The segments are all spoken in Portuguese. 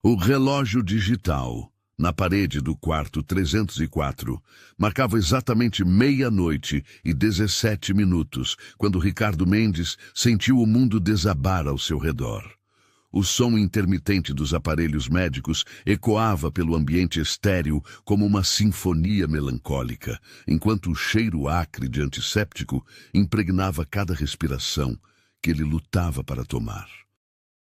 O relógio digital, na parede do quarto 304, marcava exatamente 00:17, quando Ricardo Mendes sentiu o mundo desabar ao seu redor. O som intermitente dos aparelhos médicos ecoava pelo ambiente estéril como uma sinfonia melancólica, enquanto o cheiro acre de antisséptico impregnava cada respiração que ele lutava para tomar.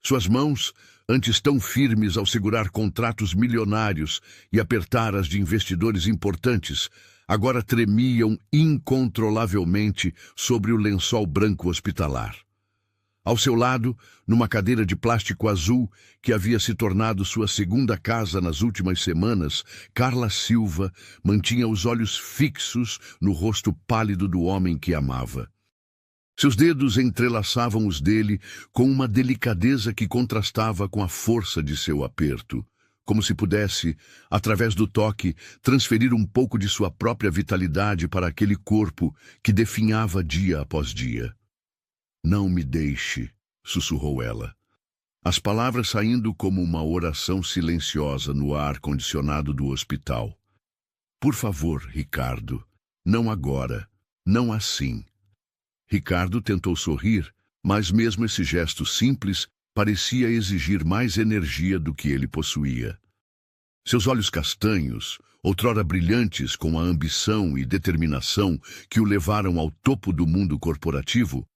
Suas mãos, antes tão firmes ao segurar contratos milionários e apertar as de investidores importantes, agora tremiam incontrolavelmente sobre o lençol branco hospitalar. Ao seu lado, numa cadeira de plástico azul que havia se tornado sua segunda casa nas últimas semanas, Carla Silva mantinha os olhos fixos no rosto pálido do homem que amava. Seus dedos entrelaçavam os dele com uma delicadeza que contrastava com a força de seu aperto, como se pudesse, através do toque, transferir um pouco de sua própria vitalidade para aquele corpo que definhava dia após dia. "Não me deixe", sussurrou ela. As palavras saindo como uma oração silenciosa no ar condicionado do hospital. "Por favor, Ricardo, não agora, não assim." Ricardo tentou sorrir, mas mesmo esse gesto simples parecia exigir mais energia do que ele possuía. Seus olhos castanhos, outrora brilhantes com a ambição e determinação que o levaram ao topo do mundo corporativo,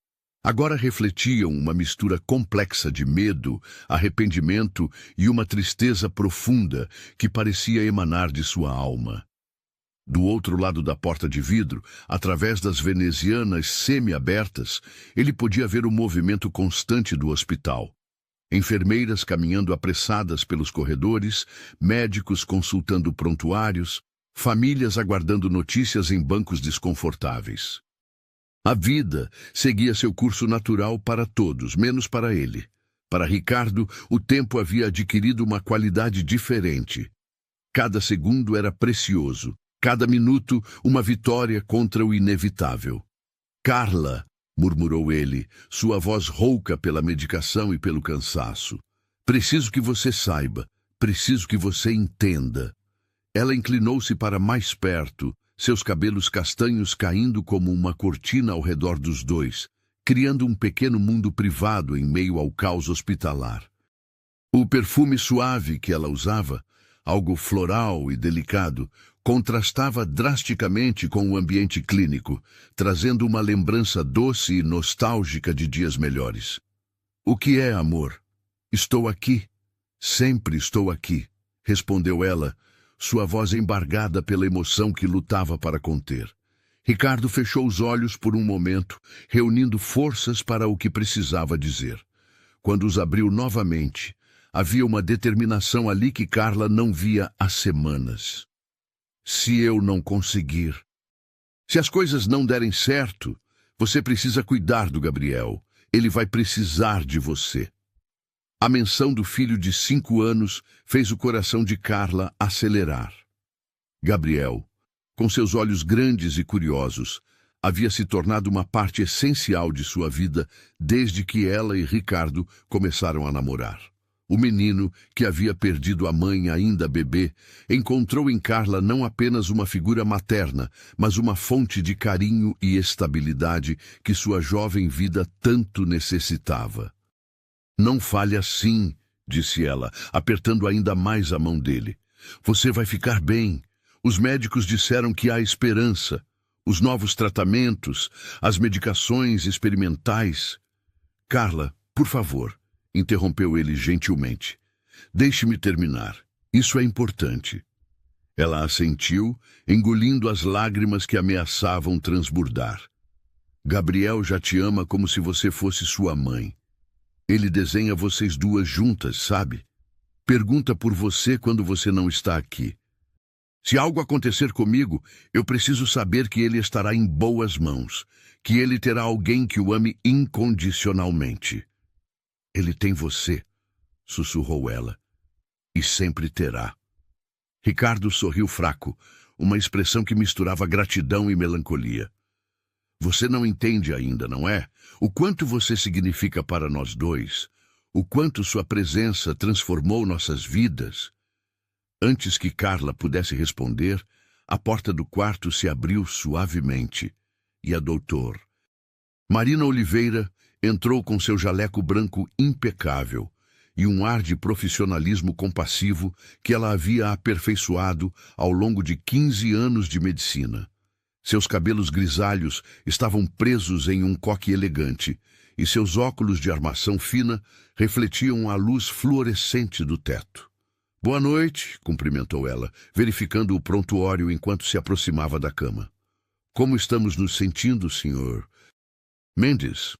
agora refletiam uma mistura complexa de medo, arrependimento e uma tristeza profunda que parecia emanar de sua alma. Do outro lado da porta de vidro, através das venezianas semi-abertas, ele podia ver o movimento constante do hospital. Enfermeiras caminhando apressadas pelos corredores, médicos consultando prontuários, famílias aguardando notícias em bancos desconfortáveis. A vida seguia seu curso natural para todos, menos para ele. Para Ricardo, o tempo havia adquirido uma qualidade diferente. Cada segundo era precioso. Cada minuto, uma vitória contra o inevitável. "Carla", murmurou ele, sua voz rouca pela medicação e pelo cansaço. "Preciso que você saiba, preciso que você entenda." Ela inclinou-se para mais perto, seus cabelos castanhos caindo como uma cortina ao redor dos dois, criando um pequeno mundo privado em meio ao caos hospitalar. O perfume suave que ela usava, algo floral e delicado, contrastava drasticamente com o ambiente clínico, trazendo uma lembrança doce e nostálgica de dias melhores. "O que é amor? Estou aqui. Sempre estou aqui", respondeu ela, sua voz embargada pela emoção que lutava para conter. Ricardo fechou os olhos por um momento, reunindo forças para o que precisava dizer. Quando os abriu novamente, havia uma determinação ali que Carla não via há semanas. "Se eu não conseguir, se as coisas não derem certo, você precisa cuidar do Gabriel. Ele vai precisar de você." A menção do filho de 5 anos fez o coração de Carla acelerar. Gabriel, com seus olhos grandes e curiosos, havia se tornado uma parte essencial de sua vida desde que ela e Ricardo começaram a namorar. O menino, que havia perdido a mãe ainda bebê, encontrou em Carla não apenas uma figura materna, mas uma fonte de carinho e estabilidade que sua jovem vida tanto necessitava. "Não fale assim", disse ela, apertando ainda mais a mão dele. "Você vai ficar bem. Os médicos disseram que há esperança. Os novos tratamentos, as medicações experimentais." "Carla, por favor", interrompeu ele gentilmente. "Deixe-me terminar. Isso é importante." Ela assentiu, engolindo as lágrimas que ameaçavam transbordar. "Gabriel já te ama como se você fosse sua mãe. Ele desenha vocês duas juntas, sabe? Pergunta por você quando você não está aqui. Se algo acontecer comigo, eu preciso saber que ele estará em boas mãos, que ele terá alguém que o ame incondicionalmente." "Ele tem você", sussurrou ela, "e sempre terá." Ricardo sorriu fraco, uma expressão que misturava gratidão e melancolia. "Você não entende ainda, não é? O quanto você significa para nós dois. o quanto sua presença transformou nossas vidas. Antes que Carla pudesse responder, a porta do quarto se abriu suavemente e a doutor Marina Oliveira entrou com seu jaleco branco impecável e um ar de profissionalismo compassivo que ela havia aperfeiçoado ao longo de 15 anos de medicina. Seus cabelos grisalhos estavam presos em um coque elegante e seus óculos de armação fina refletiam a luz fluorescente do teto. "Boa noite", cumprimentou ela, verificando o prontuário enquanto se aproximava da cama. "Como estamos nos sentindo, senhor Mendes?"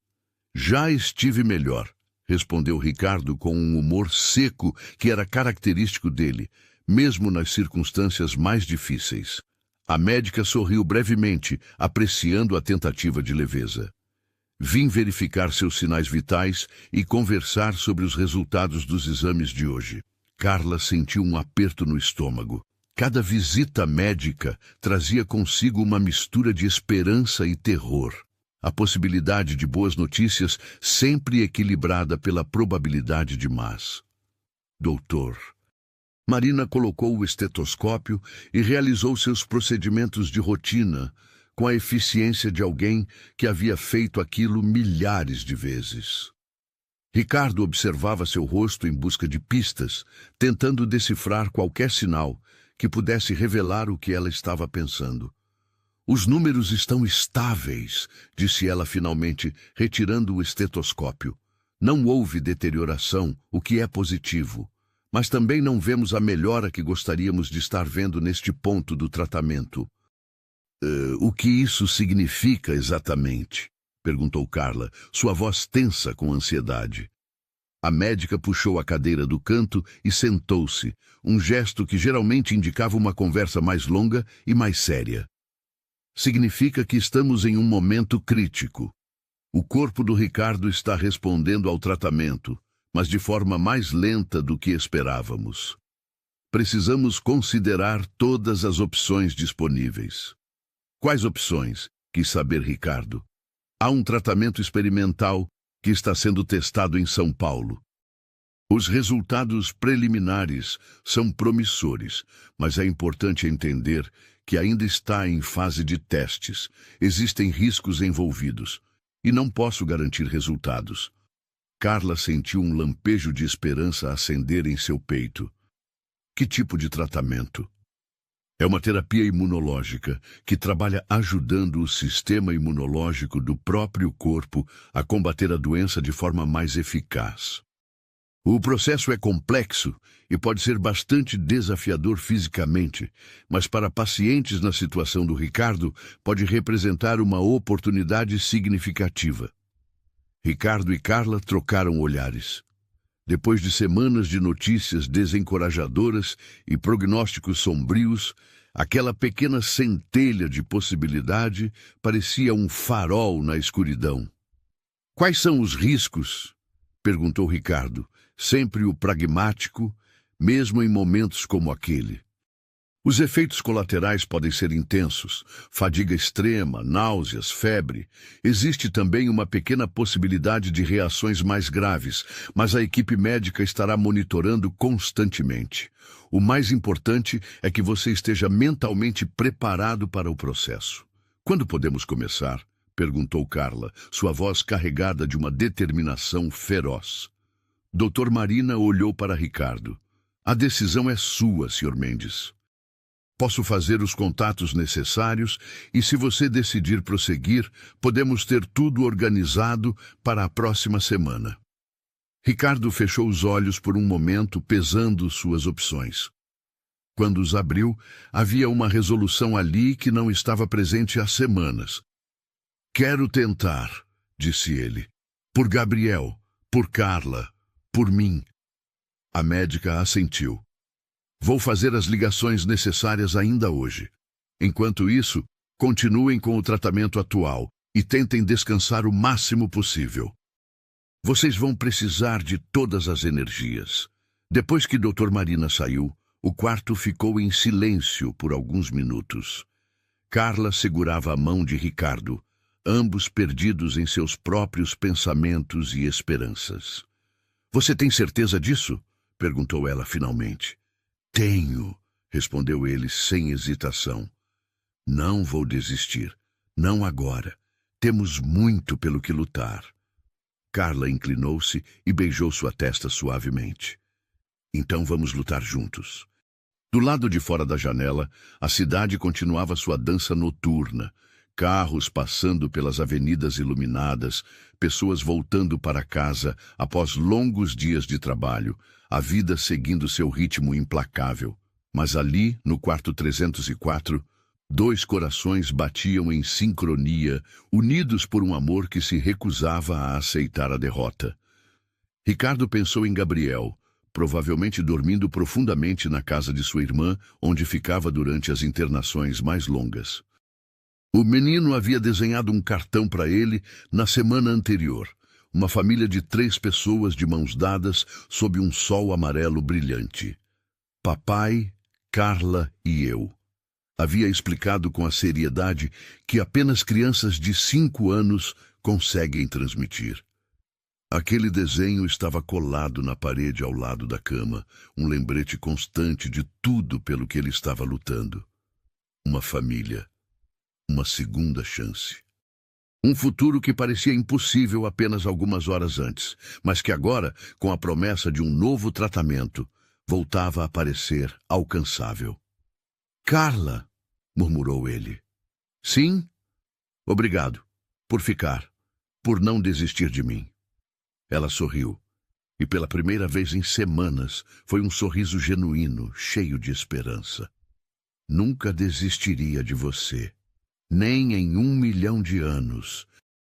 "Já estive melhor", respondeu Ricardo com um humor seco que era característico dele, mesmo nas circunstâncias mais difíceis. A médica sorriu brevemente, apreciando a tentativa de leveza. "Vim verificar seus sinais vitais e conversar sobre os resultados dos exames de hoje." Carla sentiu um aperto no estômago. Cada visita médica trazia consigo uma mistura de esperança e terror. A possibilidade de boas notícias sempre equilibrada pela probabilidade de más. "Doutor." Marina colocou o estetoscópio e realizou seus procedimentos de rotina com a eficiência de alguém que havia feito aquilo milhares de vezes. Ricardo observava seu rosto em busca de pistas, tentando decifrar qualquer sinal que pudesse revelar o que ela estava pensando. "Os números estão estáveis", disse ela finalmente, retirando o estetoscópio. "Não houve deterioração, o que é positivo. Mas também não vemos a melhora que gostaríamos de estar vendo neste ponto do tratamento." O que isso significa exatamente?" perguntou Carla, sua voz tensa com ansiedade. A médica puxou a cadeira do canto e sentou-se, um gesto que geralmente indicava uma conversa mais longa e mais séria. "Significa que estamos em um momento crítico. O corpo do Ricardo está respondendo ao tratamento, mas de forma mais lenta do que esperávamos. Precisamos considerar todas as opções disponíveis." "Quais opções?" quis saber Ricardo. "Há um tratamento experimental que está sendo testado em São Paulo. Os resultados preliminares são promissores, mas é importante entender que ainda está em fase de testes. Existem riscos envolvidos e não posso garantir resultados." Carla sentiu um lampejo de esperança acender em seu peito. "Que tipo de tratamento?" "É uma terapia imunológica que trabalha ajudando o sistema imunológico do próprio corpo a combater a doença de forma mais eficaz. O processo é complexo e pode ser bastante desafiador fisicamente, mas para pacientes na situação do Ricardo pode representar uma oportunidade significativa." Ricardo e Carla trocaram olhares. Depois de semanas de notícias desencorajadoras e prognósticos sombrios, aquela pequena centelha de possibilidade parecia um farol na escuridão. "Quais são os riscos?" perguntou Ricardo, sempre o pragmático, mesmo em momentos como aquele. "Os efeitos colaterais podem ser intensos, fadiga extrema, náuseas, febre. Existe também uma pequena possibilidade de reações mais graves, mas a equipe médica estará monitorando constantemente. O mais importante é que você esteja mentalmente preparado para o processo." "Quando podemos começar?" perguntou Carla, sua voz carregada de uma determinação feroz. Dr. Marina olhou para Ricardo. "A decisão é sua, Sr. Mendes. Posso fazer os contatos necessários e, se você decidir prosseguir, podemos ter tudo organizado para a próxima semana." Ricardo fechou os olhos por um momento, pesando suas opções. Quando os abriu, havia uma resolução ali que não estava presente há semanas. "Quero tentar", disse ele. "Por Gabriel, por Carla, por mim." A médica assentiu. "Vou fazer as ligações necessárias ainda hoje. Enquanto isso, continuem com o tratamento atual e tentem descansar o máximo possível. Vocês vão precisar de todas as energias." Depois que Dr. Marina saiu, o quarto ficou em silêncio por alguns minutos. Carla segurava a mão de Ricardo, ambos perdidos em seus próprios pensamentos e esperanças. Você tem certeza disso? Perguntou ela finalmente. Tenho, respondeu ele sem hesitação. Não vou desistir. Não agora. Temos muito pelo que lutar. Carla inclinou-se e beijou sua testa suavemente. Então vamos lutar juntos. Do lado de fora da janela, a cidade continuava sua dança noturna. Carros passando pelas avenidas iluminadas, pessoas voltando para casa após longos dias de trabalho, a vida seguindo seu ritmo implacável. Mas ali, no quarto 304, dois corações batiam em sincronia, unidos por um amor que se recusava a aceitar a derrota. Ricardo pensou em Gabriel, provavelmente dormindo profundamente na casa de sua irmã, onde ficava durante as internações mais longas. O menino havia desenhado um cartão para ele na semana anterior. Uma família de 3 pessoas de mãos dadas sob um sol amarelo brilhante. Papai, Carla e eu. Havia explicado com a seriedade que apenas crianças de 5 anos conseguem transmitir. Aquele desenho estava colado na parede ao lado da cama, um lembrete constante de tudo pelo que ele estava lutando. Uma família. Uma segunda chance. Um futuro que parecia impossível apenas algumas horas antes, mas que agora, com a promessa de um novo tratamento, voltava a parecer alcançável. Carla, murmurou ele. Sim? Obrigado. Por ficar. Por não desistir de mim. Ela sorriu. E pela primeira vez em semanas, foi um sorriso genuíno, cheio de esperança. Nunca desistiria de você. Nem em 1 milhão de anos.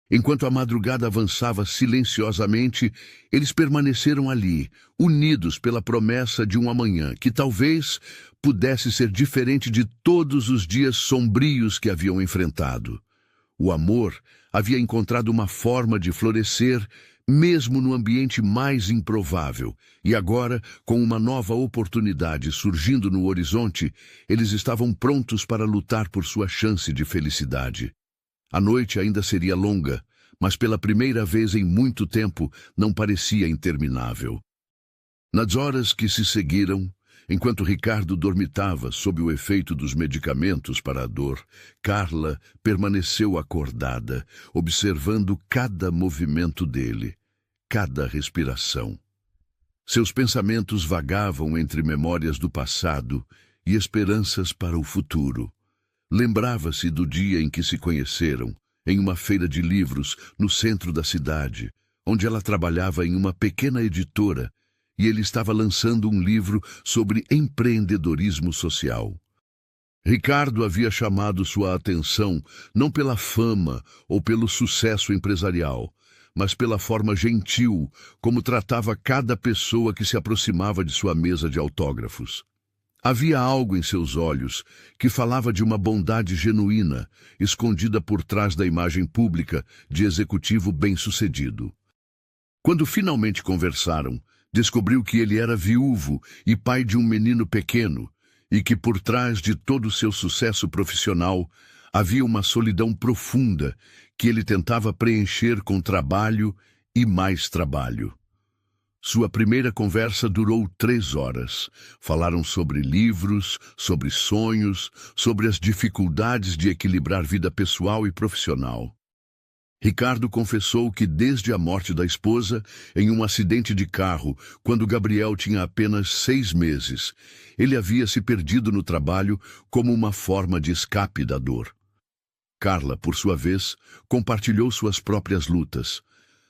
Enquanto a madrugada avançava silenciosamente, eles permaneceram ali, unidos pela promessa de um amanhã que talvez pudesse ser diferente de todos os dias sombrios que haviam enfrentado. O amor havia encontrado uma forma de florescer mesmo no ambiente mais improvável, e agora, com uma nova oportunidade surgindo no horizonte, eles estavam prontos para lutar por sua chance de felicidade. A noite ainda seria longa, mas pela primeira vez em muito tempo não parecia interminável. Nas horas que se seguiram, enquanto Ricardo dormitava sob o efeito dos medicamentos para a dor, Carla permaneceu acordada, observando cada movimento dele, cada respiração. Seus pensamentos vagavam entre memórias do passado e esperanças para o futuro. Lembrava-se do dia em que se conheceram, em uma feira de livros no centro da cidade, onde ela trabalhava em uma pequena editora e ele estava lançando um livro sobre empreendedorismo social. Ricardo havia chamado sua atenção não pela fama ou pelo sucesso empresarial, mas pela forma gentil como tratava cada pessoa que se aproximava de sua mesa de autógrafos. Havia algo em seus olhos que falava de uma bondade genuína, escondida por trás da imagem pública de executivo bem-sucedido. Quando finalmente conversaram, descobriu que ele era viúvo e pai de um menino pequeno, e que por trás de todo o seu sucesso profissional havia uma solidão profunda que ele tentava preencher com trabalho e mais trabalho. Sua primeira conversa durou 3 horas. Falaram sobre livros, sobre sonhos, sobre as dificuldades de equilibrar vida pessoal e profissional. Ricardo confessou que desde a morte da esposa, em um acidente de carro, quando Gabriel tinha apenas 6 meses, ele havia se perdido no trabalho como uma forma de escape da dor. Carla, por sua vez, compartilhou suas próprias lutas.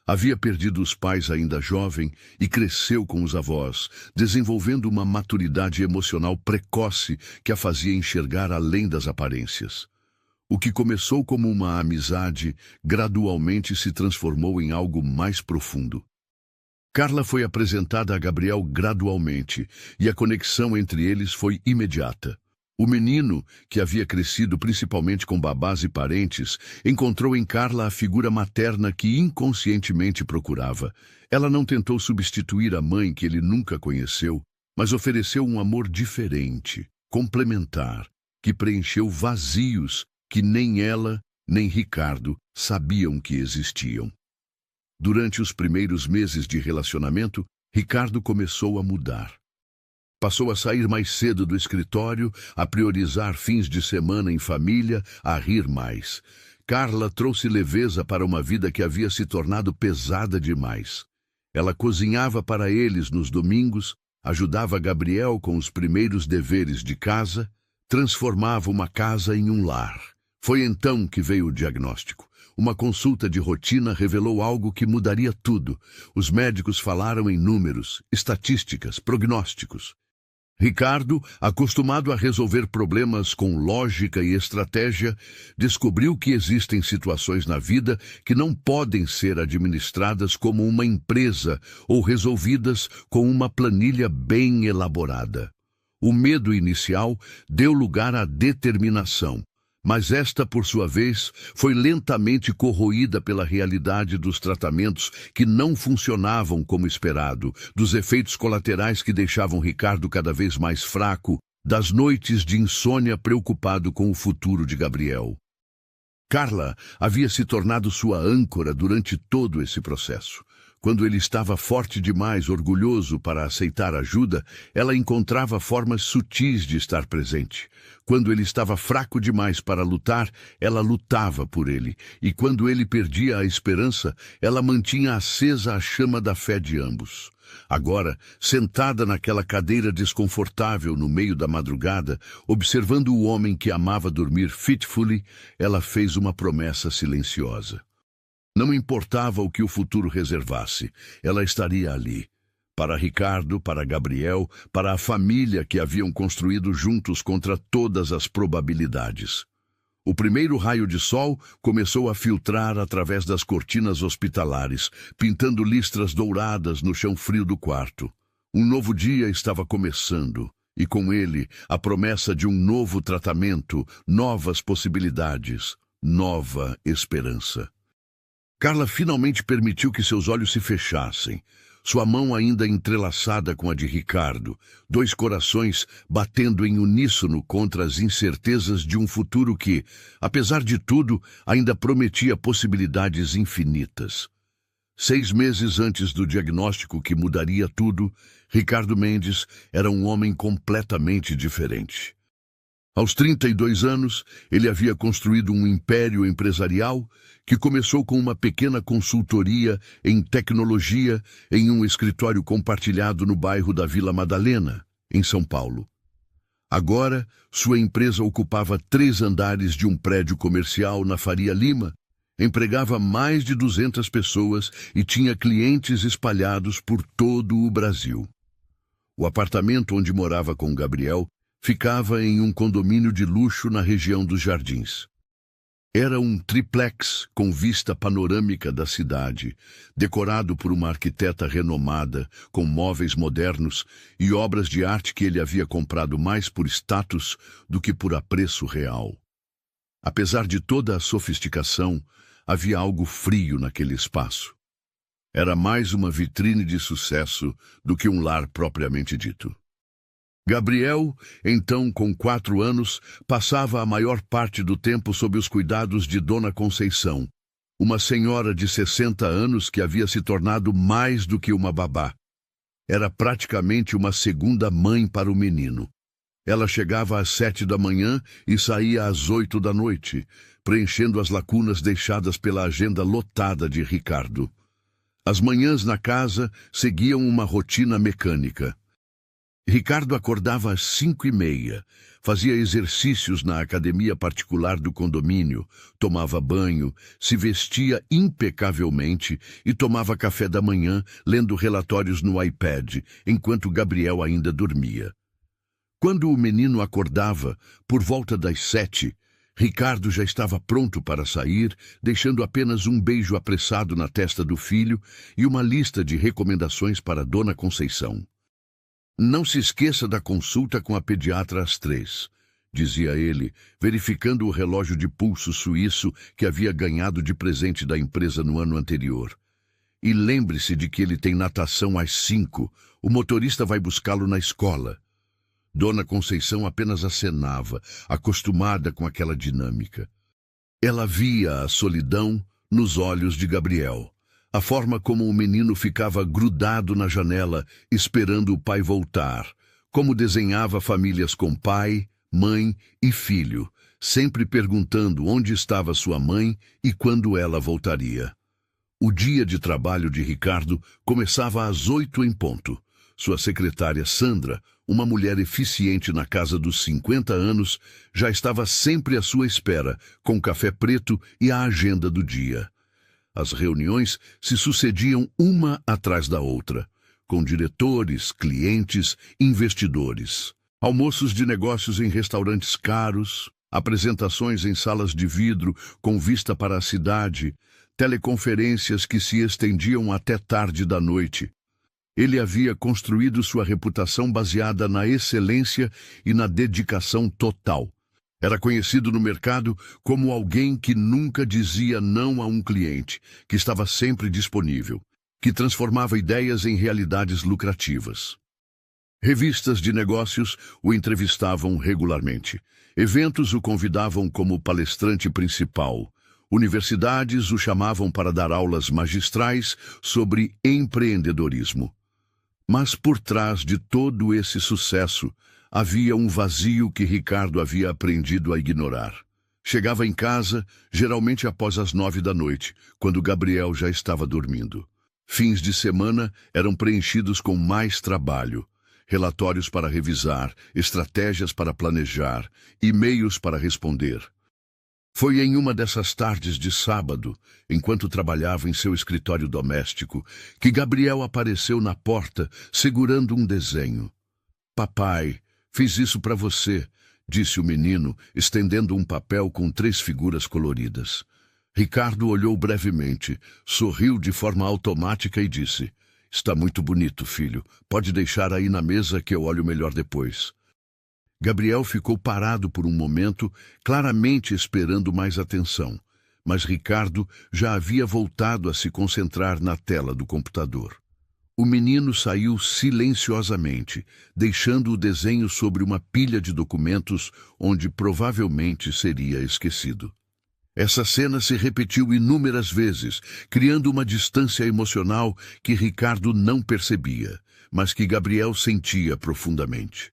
Havia perdido os pais ainda jovem e cresceu com os avós, desenvolvendo uma maturidade emocional precoce que a fazia enxergar além das aparências. O que começou como uma amizade, gradualmente se transformou em algo mais profundo. Carla foi apresentada a Gabriel gradualmente, e a conexão entre eles foi imediata. O menino, que havia crescido principalmente com babás e parentes, encontrou em Carla a figura materna que inconscientemente procurava. Ela não tentou substituir a mãe que ele nunca conheceu, mas ofereceu um amor diferente, complementar, que preencheu vazios que nem ela, nem Ricardo sabiam que existiam. Durante os primeiros meses de relacionamento, Ricardo começou a mudar. Passou a sair mais cedo do escritório, a priorizar fins de semana em família, a rir mais. Carla trouxe leveza para uma vida que havia se tornado pesada demais. Ela cozinhava para eles nos domingos, ajudava Gabriel com os primeiros deveres de casa, transformava uma casa em um lar. Foi então que veio o diagnóstico. Uma consulta de rotina revelou algo que mudaria tudo. Os médicos falaram em números, estatísticas, prognósticos. Ricardo, acostumado a resolver problemas com lógica e estratégia, descobriu que existem situações na vida que não podem ser administradas como uma empresa ou resolvidas com uma planilha bem elaborada. O medo inicial deu lugar à determinação, mas esta, por sua vez, foi lentamente corroída pela realidade dos tratamentos que não funcionavam como esperado, dos efeitos colaterais que deixavam Ricardo cada vez mais fraco, das noites de insônia preocupado com o futuro de Gabriel. Carla havia se tornado sua âncora durante todo esse processo. Quando ele estava forte demais, orgulhoso para aceitar ajuda, ela encontrava formas sutis de estar presente. Quando ele estava fraco demais para lutar, ela lutava por ele. E quando ele perdia a esperança, ela mantinha acesa a chama da fé de ambos. Agora, sentada naquela cadeira desconfortável no meio da madrugada, observando o homem que amava dormir fitfully, ela fez uma promessa silenciosa. Não importava o que o futuro reservasse, ela estaria ali. Para Ricardo, para Gabriel, para a família que haviam construído juntos contra todas as probabilidades. O primeiro raio de sol começou a filtrar através das cortinas hospitalares, pintando listras douradas no chão frio do quarto. Um novo dia estava começando, e com ele a promessa de um novo tratamento, novas possibilidades, nova esperança. Carla finalmente permitiu que seus olhos se fechassem, sua mão ainda entrelaçada com a de Ricardo, dois corações batendo em uníssono contra as incertezas de um futuro que, apesar de tudo, ainda prometia possibilidades infinitas. 6 meses antes do diagnóstico que mudaria tudo, Ricardo Mendes era um homem completamente diferente. Aos 32 anos, ele havia construído um império empresarial que começou com uma pequena consultoria em tecnologia em um escritório compartilhado no bairro da Vila Madalena, em São Paulo. Agora, sua empresa ocupava 3 andares de um prédio comercial na Faria Lima, empregava mais de 200 pessoas e tinha clientes espalhados por todo o Brasil. O apartamento onde morava com Gabriel ficava em um condomínio de luxo na região dos Jardins. Era um triplex com vista panorâmica da cidade, decorado por uma arquiteta renomada, com móveis modernos e obras de arte que ele havia comprado mais por status do que por apreço real. Apesar de toda a sofisticação, havia algo frio naquele espaço. Era mais uma vitrine de sucesso do que um lar propriamente dito. Gabriel, então com 4 anos, passava a maior parte do tempo sob os cuidados de Dona Conceição, uma senhora de 60 anos que havia se tornado mais do que uma babá. Era praticamente uma segunda mãe para o menino. Ela chegava às 7 da manhã e saía às 8 da noite, preenchendo as lacunas deixadas pela agenda lotada de Ricardo. As manhãs na casa seguiam uma rotina mecânica. Ricardo acordava às 5h30, fazia exercícios na academia particular do condomínio, tomava banho, se vestia impecavelmente e tomava café da manhã lendo relatórios no iPad, enquanto Gabriel ainda dormia. Quando o menino acordava, por volta das 7, Ricardo já estava pronto para sair, deixando apenas um beijo apressado na testa do filho e uma lista de recomendações para Dona Conceição. Não se esqueça da consulta com a pediatra às 3, dizia ele, verificando o relógio de pulso suíço que havia ganhado de presente da empresa no ano anterior. E lembre-se de que ele tem natação às 5, o motorista vai buscá-lo na escola. Dona Conceição apenas acenava, acostumada com aquela dinâmica. Ela via a solidão nos olhos de Gabriel, A forma como o menino ficava grudado na janela, esperando o pai voltar. Como desenhava famílias com pai, mãe e filho, sempre perguntando onde estava sua mãe e quando ela voltaria. O dia de trabalho de Ricardo começava às 8 em ponto. Sua secretária Sandra, uma mulher eficiente na casa dos 50 anos, já estava sempre à sua espera, com café preto e a agenda do dia. As reuniões se sucediam uma atrás da outra, com diretores, clientes, investidores. Almoços de negócios em restaurantes caros, apresentações em salas de vidro com vista para a cidade, teleconferências que se estendiam até tarde da noite. Ele havia construído sua reputação baseada na excelência e na dedicação total. Era conhecido no mercado como alguém que nunca dizia não a um cliente, que estava sempre disponível, que transformava ideias em realidades lucrativas. Revistas de negócios o entrevistavam regularmente. Eventos o convidavam como palestrante principal. Universidades o chamavam para dar aulas magistrais sobre empreendedorismo. Mas por trás de todo esse sucesso, havia um vazio que Ricardo havia aprendido a ignorar. Chegava em casa, geralmente após as 9 da noite, quando Gabriel já estava dormindo. Fins de semana eram preenchidos com mais trabalho. Relatórios para revisar, estratégias para planejar, e-mails para responder. Foi em uma dessas tardes de sábado, enquanto trabalhava em seu escritório doméstico, que Gabriel apareceu na porta, segurando um desenho. "Papai, fiz isso para você", disse o menino, estendendo um papel com 3 figuras coloridas. Ricardo olhou brevemente, sorriu de forma automática e disse: "Está muito bonito, filho. Pode deixar aí na mesa que eu olho melhor depois." Gabriel ficou parado por um momento, claramente esperando mais atenção, mas Ricardo já havia voltado a se concentrar na tela do computador. O menino saiu silenciosamente, deixando o desenho sobre uma pilha de documentos onde provavelmente seria esquecido. Essa cena se repetiu inúmeras vezes, criando uma distância emocional que Ricardo não percebia, mas que Gabriel sentia profundamente.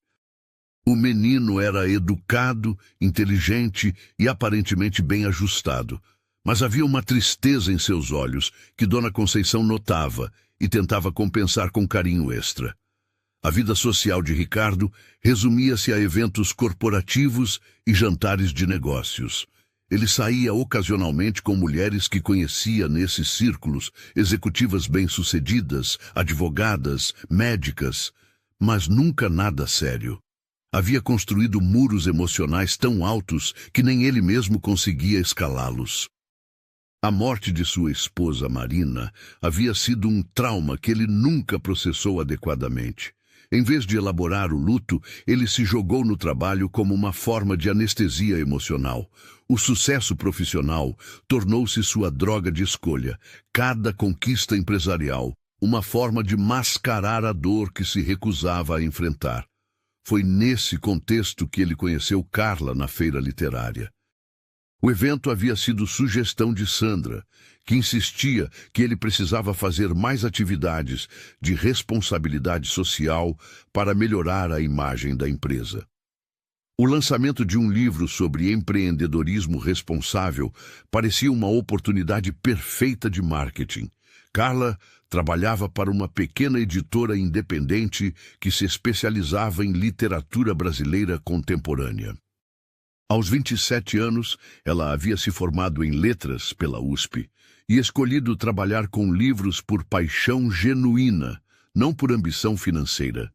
O menino era educado, inteligente e aparentemente bem ajustado, mas havia uma tristeza em seus olhos que Dona Conceição notava e tentava compensar com carinho extra. A vida social de Ricardo resumia-se a eventos corporativos e jantares de negócios. Ele saía ocasionalmente com mulheres que conhecia nesses círculos, executivas bem-sucedidas, advogadas, médicas, mas nunca nada sério. Havia construído muros emocionais tão altos que nem ele mesmo conseguia escalá-los. A morte de sua esposa Marina havia sido um trauma que ele nunca processou adequadamente. Em vez de elaborar o luto, ele se jogou no trabalho como uma forma de anestesia emocional. O sucesso profissional tornou-se sua droga de escolha. Cada conquista empresarial, uma forma de mascarar a dor que se recusava a enfrentar. Foi nesse contexto que ele conheceu Carla na feira literária. O evento havia sido sugestão de Sandra, que insistia que ele precisava fazer mais atividades de responsabilidade social para melhorar a imagem da empresa. O lançamento de um livro sobre empreendedorismo responsável parecia uma oportunidade perfeita de marketing. Carla trabalhava para uma pequena editora independente que se especializava em literatura brasileira contemporânea. Aos 27 anos, ela havia se formado em letras pela USP e escolhido trabalhar com livros por paixão genuína, não por ambição financeira.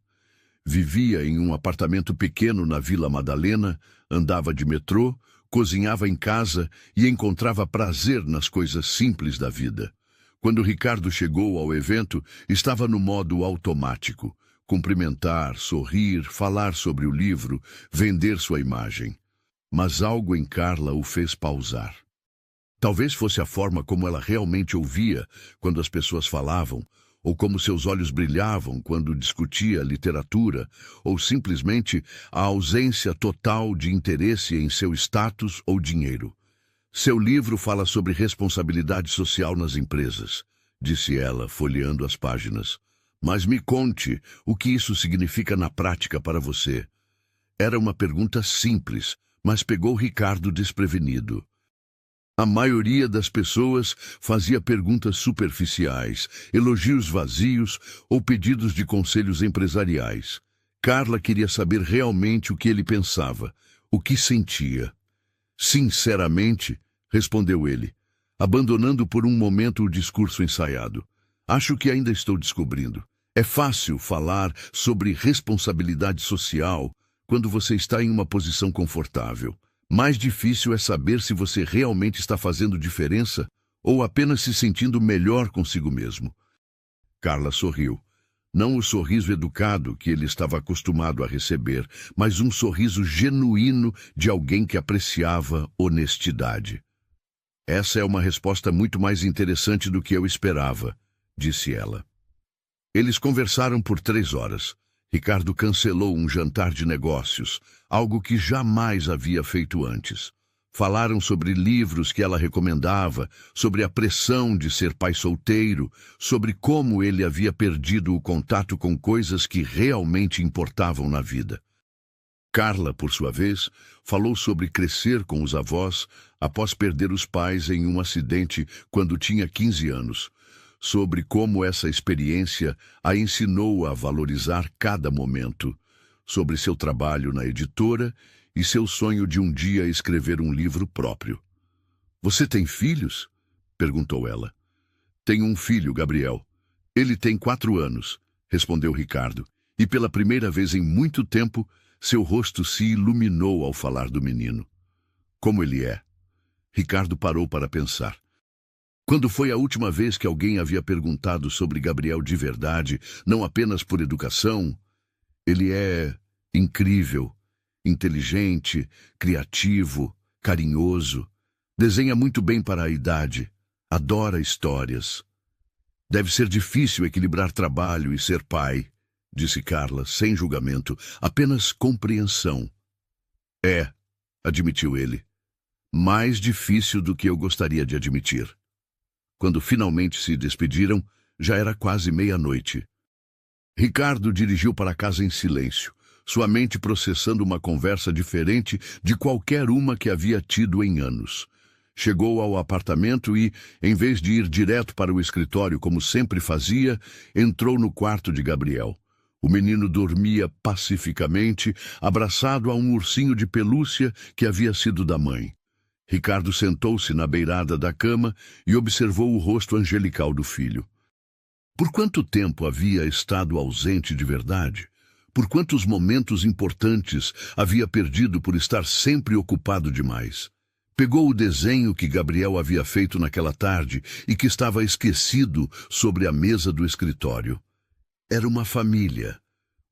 Vivia em um apartamento pequeno na Vila Madalena, andava de metrô, cozinhava em casa e encontrava prazer nas coisas simples da vida. Quando Ricardo chegou ao evento, estava no modo automático. Cumprimentar, sorrir, falar sobre o livro, vender sua imagem. Mas algo em Carla o fez pausar. Talvez fosse a forma como ela realmente ouvia quando as pessoas falavam, ou como seus olhos brilhavam quando discutia literatura, ou simplesmente a ausência total de interesse em seu status ou dinheiro. Seu livro fala sobre responsabilidade social nas empresas, disse ela, folheando as páginas. Mas me conte o que isso significa na prática para você. Era uma pergunta simples, mas pegou Ricardo desprevenido. A maioria das pessoas fazia perguntas superficiais, elogios vazios ou pedidos de conselhos empresariais. Carla queria saber realmente o que ele pensava, o que sentia. Sinceramente, respondeu ele, abandonando por um momento o discurso ensaiado. Acho que ainda estou descobrindo. É fácil falar sobre responsabilidade social quando você está em uma posição confortável. Mais difícil é saber se você realmente está fazendo diferença ou apenas se sentindo melhor consigo mesmo. Carla sorriu. Não o sorriso educado que ele estava acostumado a receber, mas um sorriso genuíno de alguém que apreciava honestidade. Essa é uma resposta muito mais interessante do que eu esperava, disse ela. Eles conversaram por 3 horas. Ricardo cancelou um jantar de negócios, algo que jamais havia feito antes. Falaram sobre livros que ela recomendava, sobre a pressão de ser pai solteiro, sobre como ele havia perdido o contato com coisas que realmente importavam na vida. Carla, por sua vez, falou sobre crescer com os avós após perder os pais em um acidente quando tinha 15 anos, sobre como essa experiência a ensinou a valorizar cada momento, sobre seu trabalho na editora e seu sonho de um dia escrever um livro próprio. Você tem filhos? Perguntou ela. Tenho um filho, Gabriel. Ele tem 4 anos, respondeu Ricardo, e pela primeira vez em muito tempo, seu rosto se iluminou ao falar do menino. Como ele é? Ricardo parou para pensar. Quando foi a última vez que alguém havia perguntado sobre Gabriel de verdade, não apenas por educação? Ele é incrível, inteligente, criativo, carinhoso, desenha muito bem para a idade, adora histórias. Deve ser difícil equilibrar trabalho e ser pai, disse Carla, sem julgamento, apenas compreensão. É, admitiu ele, mais difícil do que eu gostaria de admitir. Quando finalmente se despediram, já era quase meia-noite. Ricardo dirigiu para casa em silêncio, sua mente processando uma conversa diferente de qualquer uma que havia tido em anos. Chegou ao apartamento e, em vez de ir direto para o escritório como sempre fazia, entrou no quarto de Gabriel. O menino dormia pacificamente, abraçado a um ursinho de pelúcia que havia sido da mãe. Ricardo sentou-se na beirada da cama e observou o rosto angelical do filho. Por quanto tempo havia estado ausente de verdade? Por quantos momentos importantes havia perdido por estar sempre ocupado demais? Pegou o desenho que Gabriel havia feito naquela tarde e que estava esquecido sobre a mesa do escritório. Era uma família,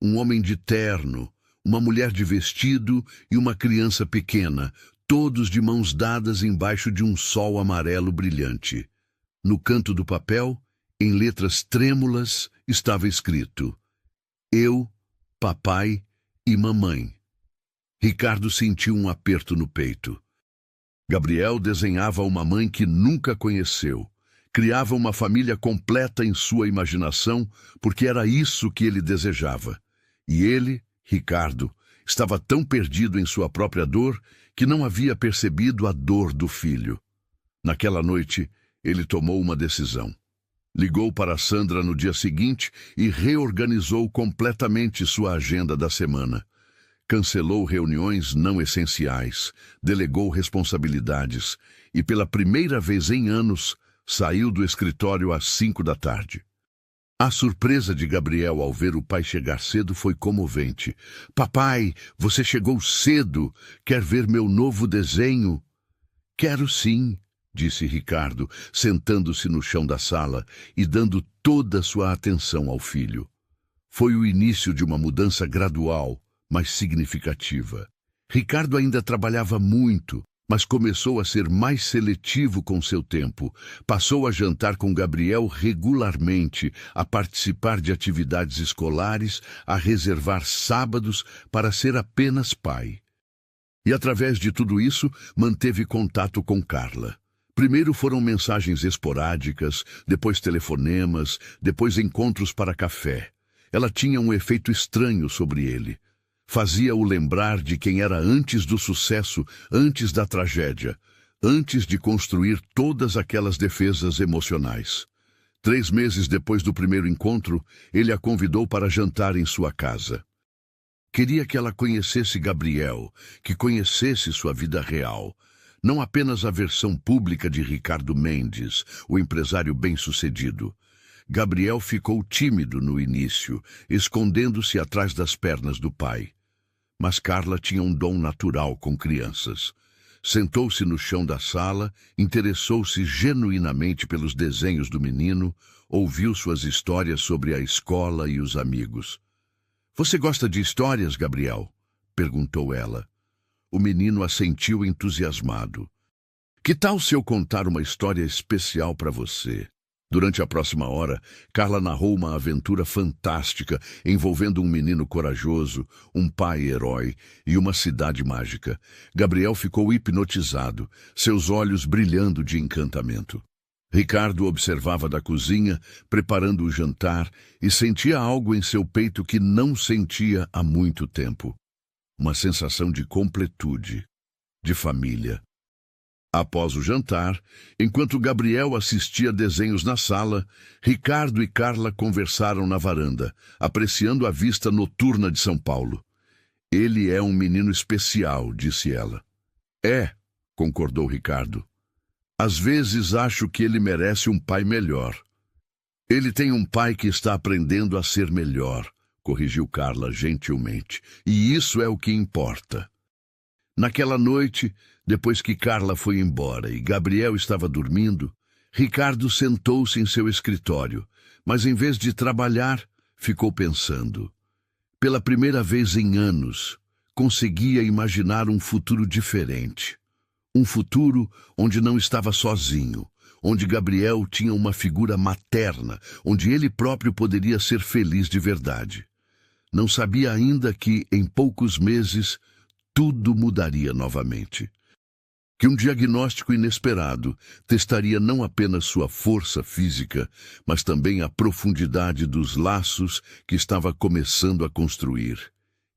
um homem de terno, uma mulher de vestido e uma criança pequena, todos de mãos dadas embaixo de um sol amarelo brilhante. No canto do papel, em letras trêmulas, estava escrito: Eu, papai e mamãe. Ricardo sentiu um aperto no peito. Gabriel desenhava uma mãe que nunca conheceu. Criava uma família completa em sua imaginação, porque era isso que ele desejava. E ele, Ricardo, estava tão perdido em sua própria dor que não havia percebido a dor do filho. Naquela noite, ele tomou uma decisão. Ligou para Sandra no dia seguinte e reorganizou completamente sua agenda da semana. Cancelou reuniões não essenciais, delegou responsabilidades e, pela primeira vez em anos, saiu do escritório às 5 da tarde. A surpresa de Gabriel ao ver o pai chegar cedo foi comovente. Papai, você chegou cedo. Quer ver meu novo desenho? Quero sim, disse Ricardo, sentando-se no chão da sala e dando toda a sua atenção ao filho. Foi o início de uma mudança gradual, mas significativa. Ricardo ainda trabalhava muito, mas começou a ser mais seletivo com seu tempo. Passou a jantar com Gabriel regularmente, a participar de atividades escolares, a reservar sábados para ser apenas pai. E através de tudo isso, manteve contato com Carla. Primeiro foram mensagens esporádicas, depois telefonemas, depois encontros para café. Ela tinha um efeito estranho sobre ele. Fazia-o lembrar de quem era antes do sucesso, antes da tragédia, antes de construir todas aquelas defesas emocionais. 3 meses depois do primeiro encontro, ele a convidou para jantar em sua casa. Queria que ela conhecesse Gabriel, que conhecesse sua vida real. Não apenas a versão pública de Ricardo Mendes, o empresário bem-sucedido. Gabriel ficou tímido no início, escondendo-se atrás das pernas do pai. Mas Carla tinha um dom natural com crianças. Sentou-se no chão da sala, interessou-se genuinamente pelos desenhos do menino, ouviu suas histórias sobre a escola e os amigos. "Você gosta de histórias, Gabriel?" perguntou ela. O menino assentiu entusiasmado. "Que tal se eu contar uma história especial para você?" Durante a próxima hora, Carla narrou uma aventura fantástica envolvendo um menino corajoso, um pai herói e uma cidade mágica. Gabriel ficou hipnotizado, seus olhos brilhando de encantamento. Ricardo observava da cozinha, preparando o jantar, e sentia algo em seu peito que não sentia há muito tempo. Uma sensação de completude, de família. Após o jantar, enquanto Gabriel assistia desenhos na sala, Ricardo e Carla conversaram na varanda, apreciando a vista noturna de São Paulo. "Ele é um menino especial", disse ela. "É", concordou Ricardo. "Às vezes acho que ele merece um pai melhor." "Ele tem um pai que está aprendendo a ser melhor", corrigiu Carla gentilmente. "E isso é o que importa." Naquela noite, depois que Carla foi embora e Gabriel estava dormindo, Ricardo sentou-se em seu escritório, mas em vez de trabalhar, ficou pensando. Pela primeira vez em anos, conseguia imaginar um futuro diferente. Um futuro onde não estava sozinho, onde Gabriel tinha uma figura materna, onde ele próprio poderia ser feliz de verdade. Não sabia ainda que, em poucos meses, tudo mudaria novamente. Que um diagnóstico inesperado testaria não apenas sua força física, mas também a profundidade dos laços que estava começando a construir.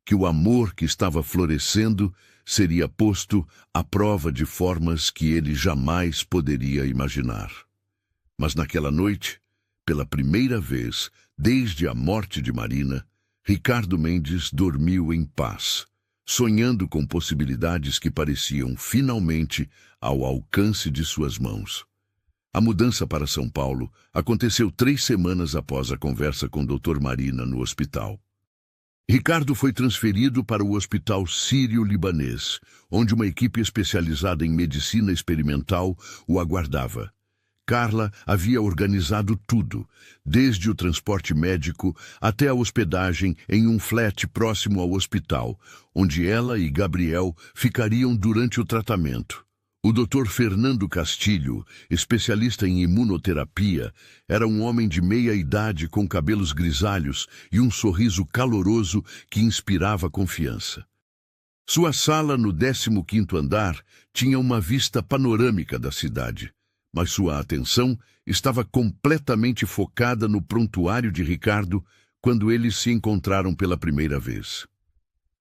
Que o amor que estava florescendo seria posto à prova de formas que ele jamais poderia imaginar. Mas naquela noite, pela primeira vez desde a morte de Marina, Ricardo Mendes dormiu em paz, sonhando com possibilidades que pareciam finalmente ao alcance de suas mãos. A mudança para São Paulo aconteceu 3 semanas após a conversa com Dr. Marina no hospital. Ricardo foi transferido para o Hospital Sírio-Libanês, onde uma equipe especializada em medicina experimental o aguardava. Carla havia organizado tudo, desde o transporte médico até a hospedagem em um flat próximo ao hospital, onde ela e Gabriel ficariam durante o tratamento. O Dr. Fernando Castilho, especialista em imunoterapia, era um homem de meia idade com cabelos grisalhos e um sorriso caloroso que inspirava confiança. Sua sala no 15º andar tinha uma vista panorâmica da cidade, mas sua atenção estava completamente focada no prontuário de Ricardo quando eles se encontraram pela primeira vez.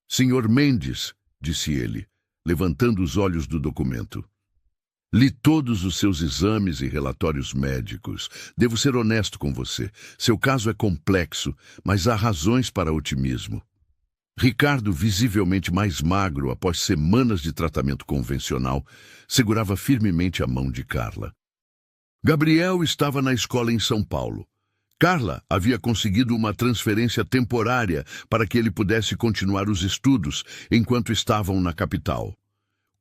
"Senhor Mendes", disse ele, levantando os olhos do documento. "Li todos os seus exames e relatórios médicos. Devo ser honesto com você. Seu caso é complexo, mas há razões para otimismo." Ricardo, visivelmente mais magro após semanas de tratamento convencional, segurava firmemente a mão de Carla. Gabriel estava na escola em São Paulo. Carla havia conseguido uma transferência temporária para que ele pudesse continuar os estudos enquanto estavam na capital.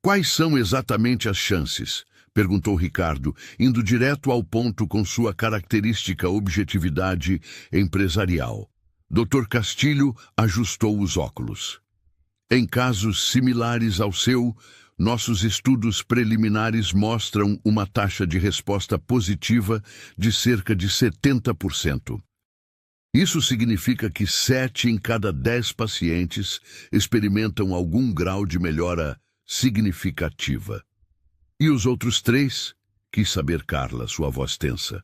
"Quais são exatamente as chances?" perguntou Ricardo, indo direto ao ponto com sua característica objetividade empresarial. Dr. Castilho ajustou os óculos. "Em casos similares ao seu, nossos estudos preliminares mostram uma taxa de resposta positiva de cerca de 70%. Isso significa que 7 em cada 10 pacientes experimentam algum grau de melhora significativa. E os outros 3? quis saber Carla, sua voz tensa.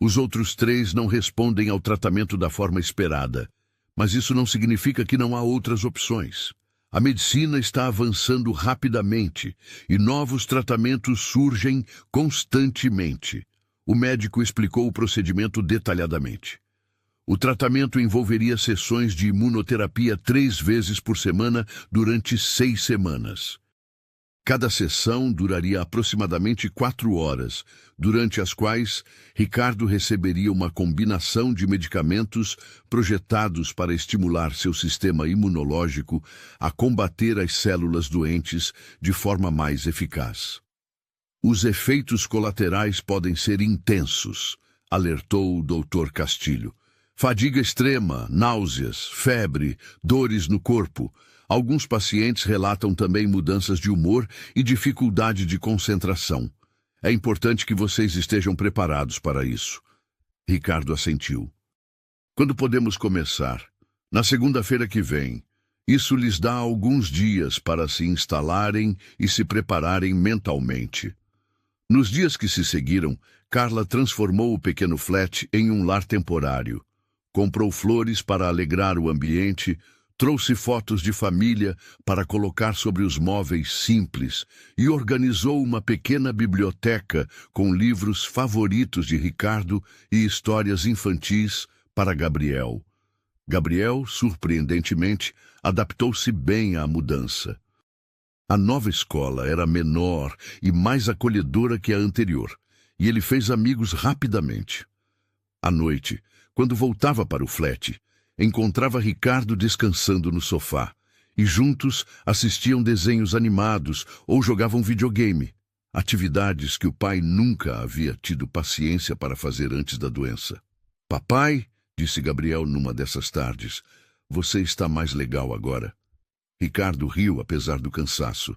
Os outros 3 não respondem ao tratamento da forma esperada, mas isso não significa que não há outras opções. A medicina está avançando rapidamente e novos tratamentos surgem constantemente. O médico explicou o procedimento detalhadamente. O tratamento envolveria sessões de imunoterapia 3 vezes por semana durante 6 semanas. Cada sessão duraria aproximadamente 4 horas, durante as quais Ricardo receberia uma combinação de medicamentos projetados para estimular seu sistema imunológico a combater as células doentes de forma mais eficaz. Os efeitos colaterais podem ser intensos, alertou o Dr. Castilho. Fadiga extrema, náuseas, febre, dores no corpo. Alguns pacientes relatam também mudanças de humor e dificuldade de concentração. É importante que vocês estejam preparados para isso. Ricardo assentiu. Quando podemos começar? Na segunda-feira que vem. Isso lhes dá alguns dias para se instalarem e se prepararem mentalmente. Nos dias que se seguiram, Carla transformou o pequeno flat em um lar temporário. Comprou flores para alegrar o ambiente, trouxe fotos de família para colocar sobre os móveis simples e organizou uma pequena biblioteca com livros favoritos de Ricardo e histórias infantis para Gabriel. Gabriel, surpreendentemente, adaptou-se bem à mudança. A nova escola era menor e mais acolhedora que a anterior, e ele fez amigos rapidamente. À noite, quando voltava para o flat, encontrava Ricardo descansando no sofá, e juntos assistiam desenhos animados ou jogavam videogame, atividades que o pai nunca havia tido paciência para fazer antes da doença. Papai, disse Gabriel numa dessas tardes, você está mais legal agora. Ricardo riu apesar do cansaço.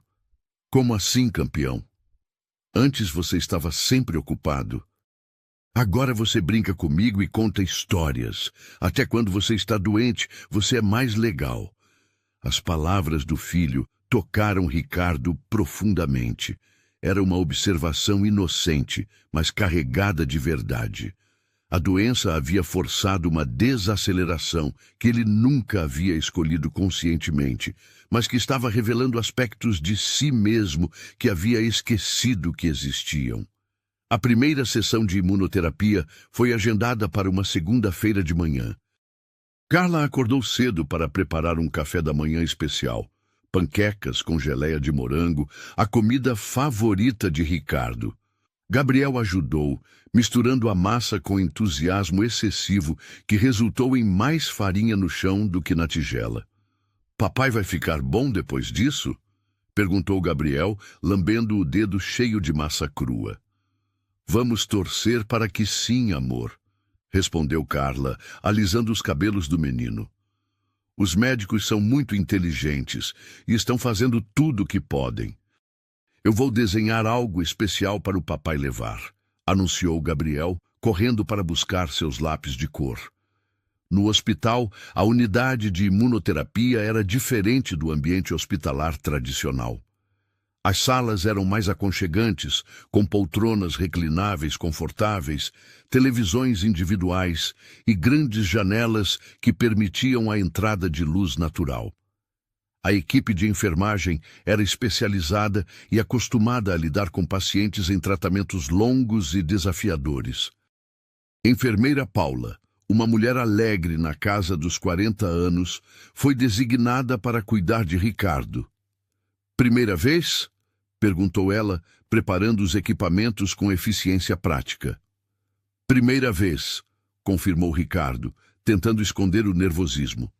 Como assim, campeão? Antes você estava sempre ocupado. Agora você brinca comigo e conta histórias. Até quando você está doente, você é mais legal. As palavras do filho tocaram Ricardo profundamente. Era uma observação inocente, mas carregada de verdade. A doença havia forçado uma desaceleração que ele nunca havia escolhido conscientemente, mas que estava revelando aspectos de si mesmo que havia esquecido que existiam. A primeira sessão de imunoterapia foi agendada para uma segunda-feira de manhã. Carla acordou cedo para preparar um café da manhã especial. Panquecas com geleia de morango, a comida favorita de Ricardo. Gabriel ajudou, misturando a massa com entusiasmo excessivo que resultou em mais farinha no chão do que na tigela. Papai vai ficar bom depois disso? Perguntou Gabriel, lambendo o dedo cheio de massa crua. Vamos torcer para que sim, amor, respondeu Carla, alisando os cabelos do menino. Os médicos são muito inteligentes e estão fazendo tudo o que podem. Eu vou desenhar algo especial para o papai levar, anunciou Gabriel, correndo para buscar seus lápis de cor. No hospital, a unidade de imunoterapia era diferente do ambiente hospitalar tradicional. As salas eram mais aconchegantes, com poltronas reclináveis confortáveis, televisões individuais e grandes janelas que permitiam a entrada de luz natural. A equipe de enfermagem era especializada e acostumada a lidar com pacientes em tratamentos longos e desafiadores. Enfermeira Paula, uma mulher alegre na casa dos 40 anos, foi designada para cuidar de Ricardo. Primeira vez? Perguntou ela, preparando os equipamentos com eficiência prática. Primeira vez, confirmou Ricardo, tentando esconder o nervosismo.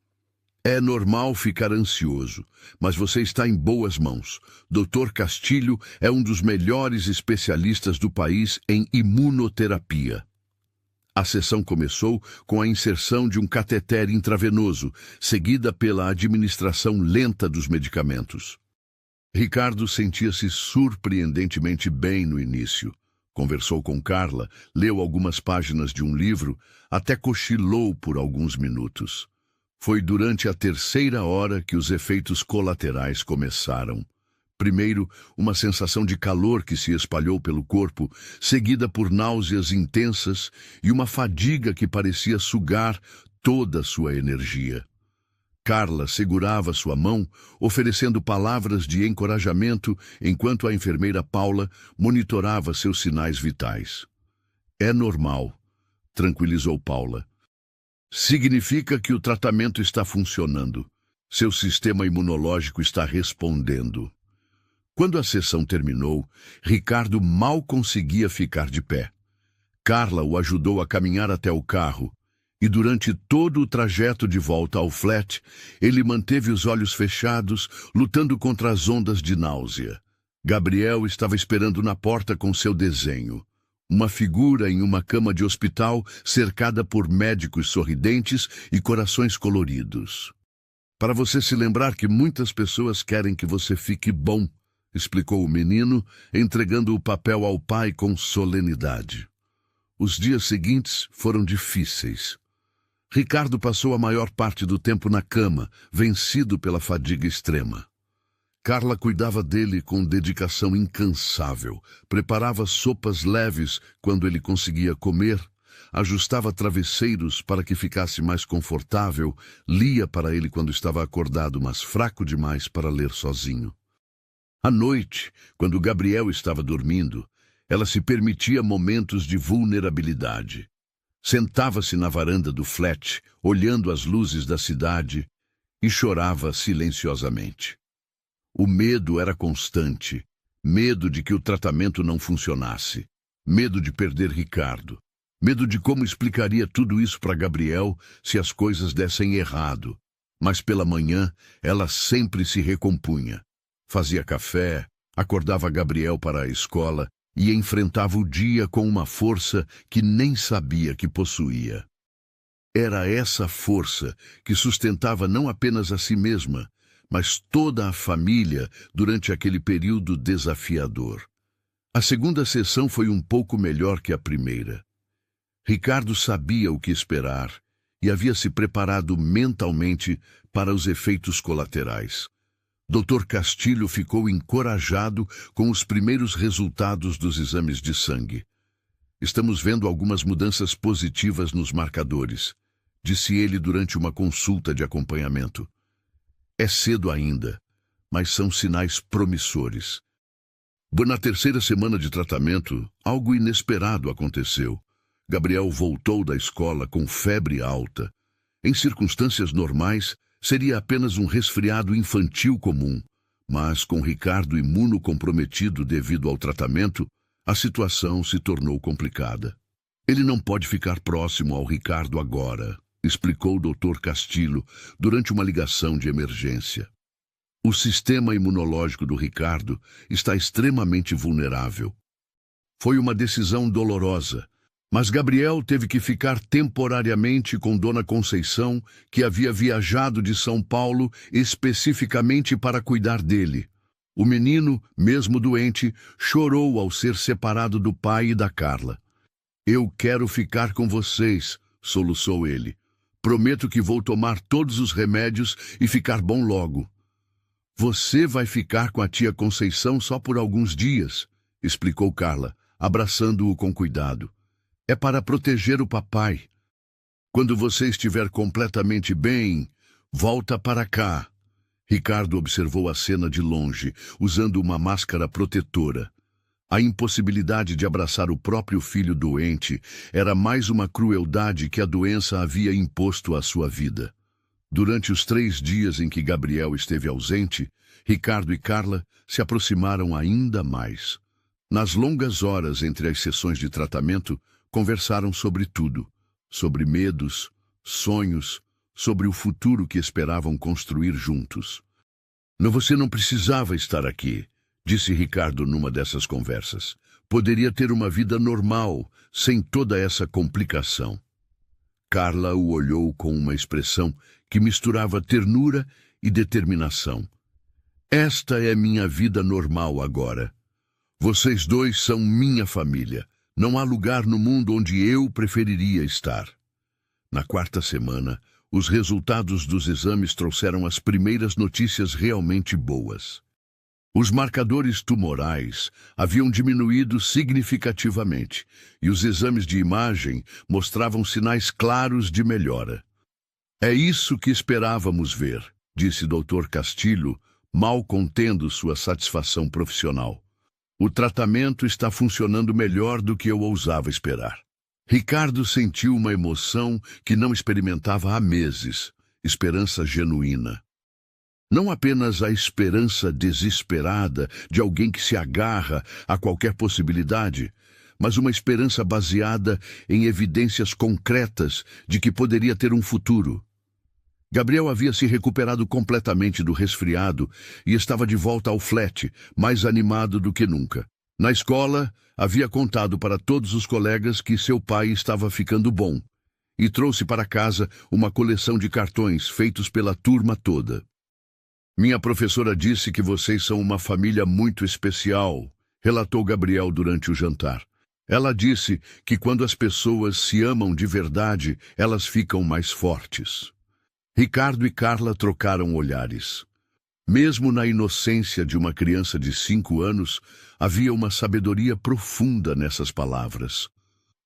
É normal ficar ansioso, mas você está em boas mãos. Dr. Castilho é um dos melhores especialistas do país em imunoterapia. A sessão começou com a inserção de um cateter intravenoso, seguida pela administração lenta dos medicamentos. Ricardo sentia-se surpreendentemente bem no início. Conversou com Carla, leu algumas páginas de um livro, até cochilou por alguns minutos. Foi durante a terceira hora que os efeitos colaterais começaram. Primeiro, uma sensação de calor que se espalhou pelo corpo, seguida por náuseas intensas e uma fadiga que parecia sugar toda a sua energia. Carla segurava sua mão, oferecendo palavras de encorajamento, enquanto a enfermeira Paula monitorava seus sinais vitais. É normal, tranquilizou Paula. Significa que o tratamento está funcionando. Seu sistema imunológico está respondendo. Quando a sessão terminou, Ricardo mal conseguia ficar de pé. Carla o ajudou a caminhar até o carro, e durante todo o trajeto de volta ao flat, ele manteve os olhos fechados, lutando contra as ondas de náusea. Gabriel estava esperando na porta com seu desenho. Uma figura em uma cama de hospital cercada por médicos sorridentes e corações coloridos. Para você se lembrar que muitas pessoas querem que você fique bom, explicou o menino, entregando o papel ao pai com solenidade. Os dias seguintes foram difíceis. Ricardo passou a maior parte do tempo na cama, vencido pela fadiga extrema. Carla cuidava dele com dedicação incansável, preparava sopas leves quando ele conseguia comer, ajustava travesseiros para que ficasse mais confortável, lia para ele quando estava acordado, mas fraco demais para ler sozinho. À noite, quando Gabriel estava dormindo, ela se permitia momentos de vulnerabilidade. Sentava-se na varanda do flat, olhando as luzes da cidade, e chorava silenciosamente. O medo era constante, medo de que o tratamento não funcionasse, medo de perder Ricardo, medo de como explicaria tudo isso para Gabriel se as coisas dessem errado. Mas pela manhã, ela sempre se recompunha. Fazia café, acordava Gabriel para a escola e enfrentava o dia com uma força que nem sabia que possuía. Era essa força que sustentava não apenas a si mesma, mas toda a família durante aquele período desafiador. A segunda sessão foi um pouco melhor que a primeira. Ricardo sabia o que esperar e havia se preparado mentalmente para os efeitos colaterais. Dr. Castilho ficou encorajado com os primeiros resultados dos exames de sangue. Estamos vendo algumas mudanças positivas nos marcadores, disse ele durante uma consulta de acompanhamento. É cedo ainda, mas são sinais promissores. Na terceira semana de tratamento, algo inesperado aconteceu. Gabriel voltou da escola com febre alta. Em circunstâncias normais, seria apenas um resfriado infantil comum, mas com Ricardo imunocomprometido devido ao tratamento, a situação se tornou complicada. Ele não pode ficar próximo ao Ricardo agora, explicou o Dr. Castilho durante uma ligação de emergência. O sistema imunológico do Ricardo está extremamente vulnerável. Foi uma decisão dolorosa, mas Gabriel teve que ficar temporariamente com Dona Conceição, que havia viajado de São Paulo especificamente para cuidar dele. O menino, mesmo doente, chorou ao ser separado do pai e da Carla. Eu quero ficar com vocês, soluçou ele. Prometo que vou tomar todos os remédios e ficar bom logo. Você vai ficar com a tia Conceição só por alguns dias, explicou Carla, abraçando-o com cuidado. É para proteger o papai. Quando você estiver completamente bem, volta para cá. Ricardo observou a cena de longe, usando uma máscara protetora. A impossibilidade de abraçar o próprio filho doente era mais uma crueldade que a doença havia imposto à sua vida. Durante os 3 dias em que Gabriel esteve ausente, Ricardo e Carla se aproximaram ainda mais. Nas longas horas entre as sessões de tratamento, conversaram sobre tudo, sobre medos, sonhos, sobre o futuro que esperavam construir juntos. Você não precisava estar aqui, disse Ricardo numa dessas conversas. Poderia ter uma vida normal, sem toda essa complicação. Carla o olhou com uma expressão que misturava ternura e determinação. Esta é minha vida normal agora. Vocês dois são minha família. Não há lugar no mundo onde eu preferiria estar. Na 4ª semana, os resultados dos exames trouxeram as primeiras notícias realmente boas. Os marcadores tumorais haviam diminuído significativamente e os exames de imagem mostravam sinais claros de melhora. É isso que esperávamos ver, disse Dr. Castilho, mal contendo sua satisfação profissional. O tratamento está funcionando melhor do que eu ousava esperar. Ricardo sentiu uma emoção que não experimentava há meses, esperança genuína. Não apenas a esperança desesperada de alguém que se agarra a qualquer possibilidade, mas uma esperança baseada em evidências concretas de que poderia ter um futuro. Gabriel havia se recuperado completamente do resfriado e estava de volta ao flat, mais animado do que nunca. Na escola, havia contado para todos os colegas que seu pai estava ficando bom e trouxe para casa uma coleção de cartões feitos pela turma toda. Minha professora disse que vocês são uma família muito especial, relatou Gabriel durante o jantar. Ela disse que quando as pessoas se amam de verdade, elas ficam mais fortes. Ricardo e Carla trocaram olhares. Mesmo na inocência de uma criança de 5 anos, havia uma sabedoria profunda nessas palavras.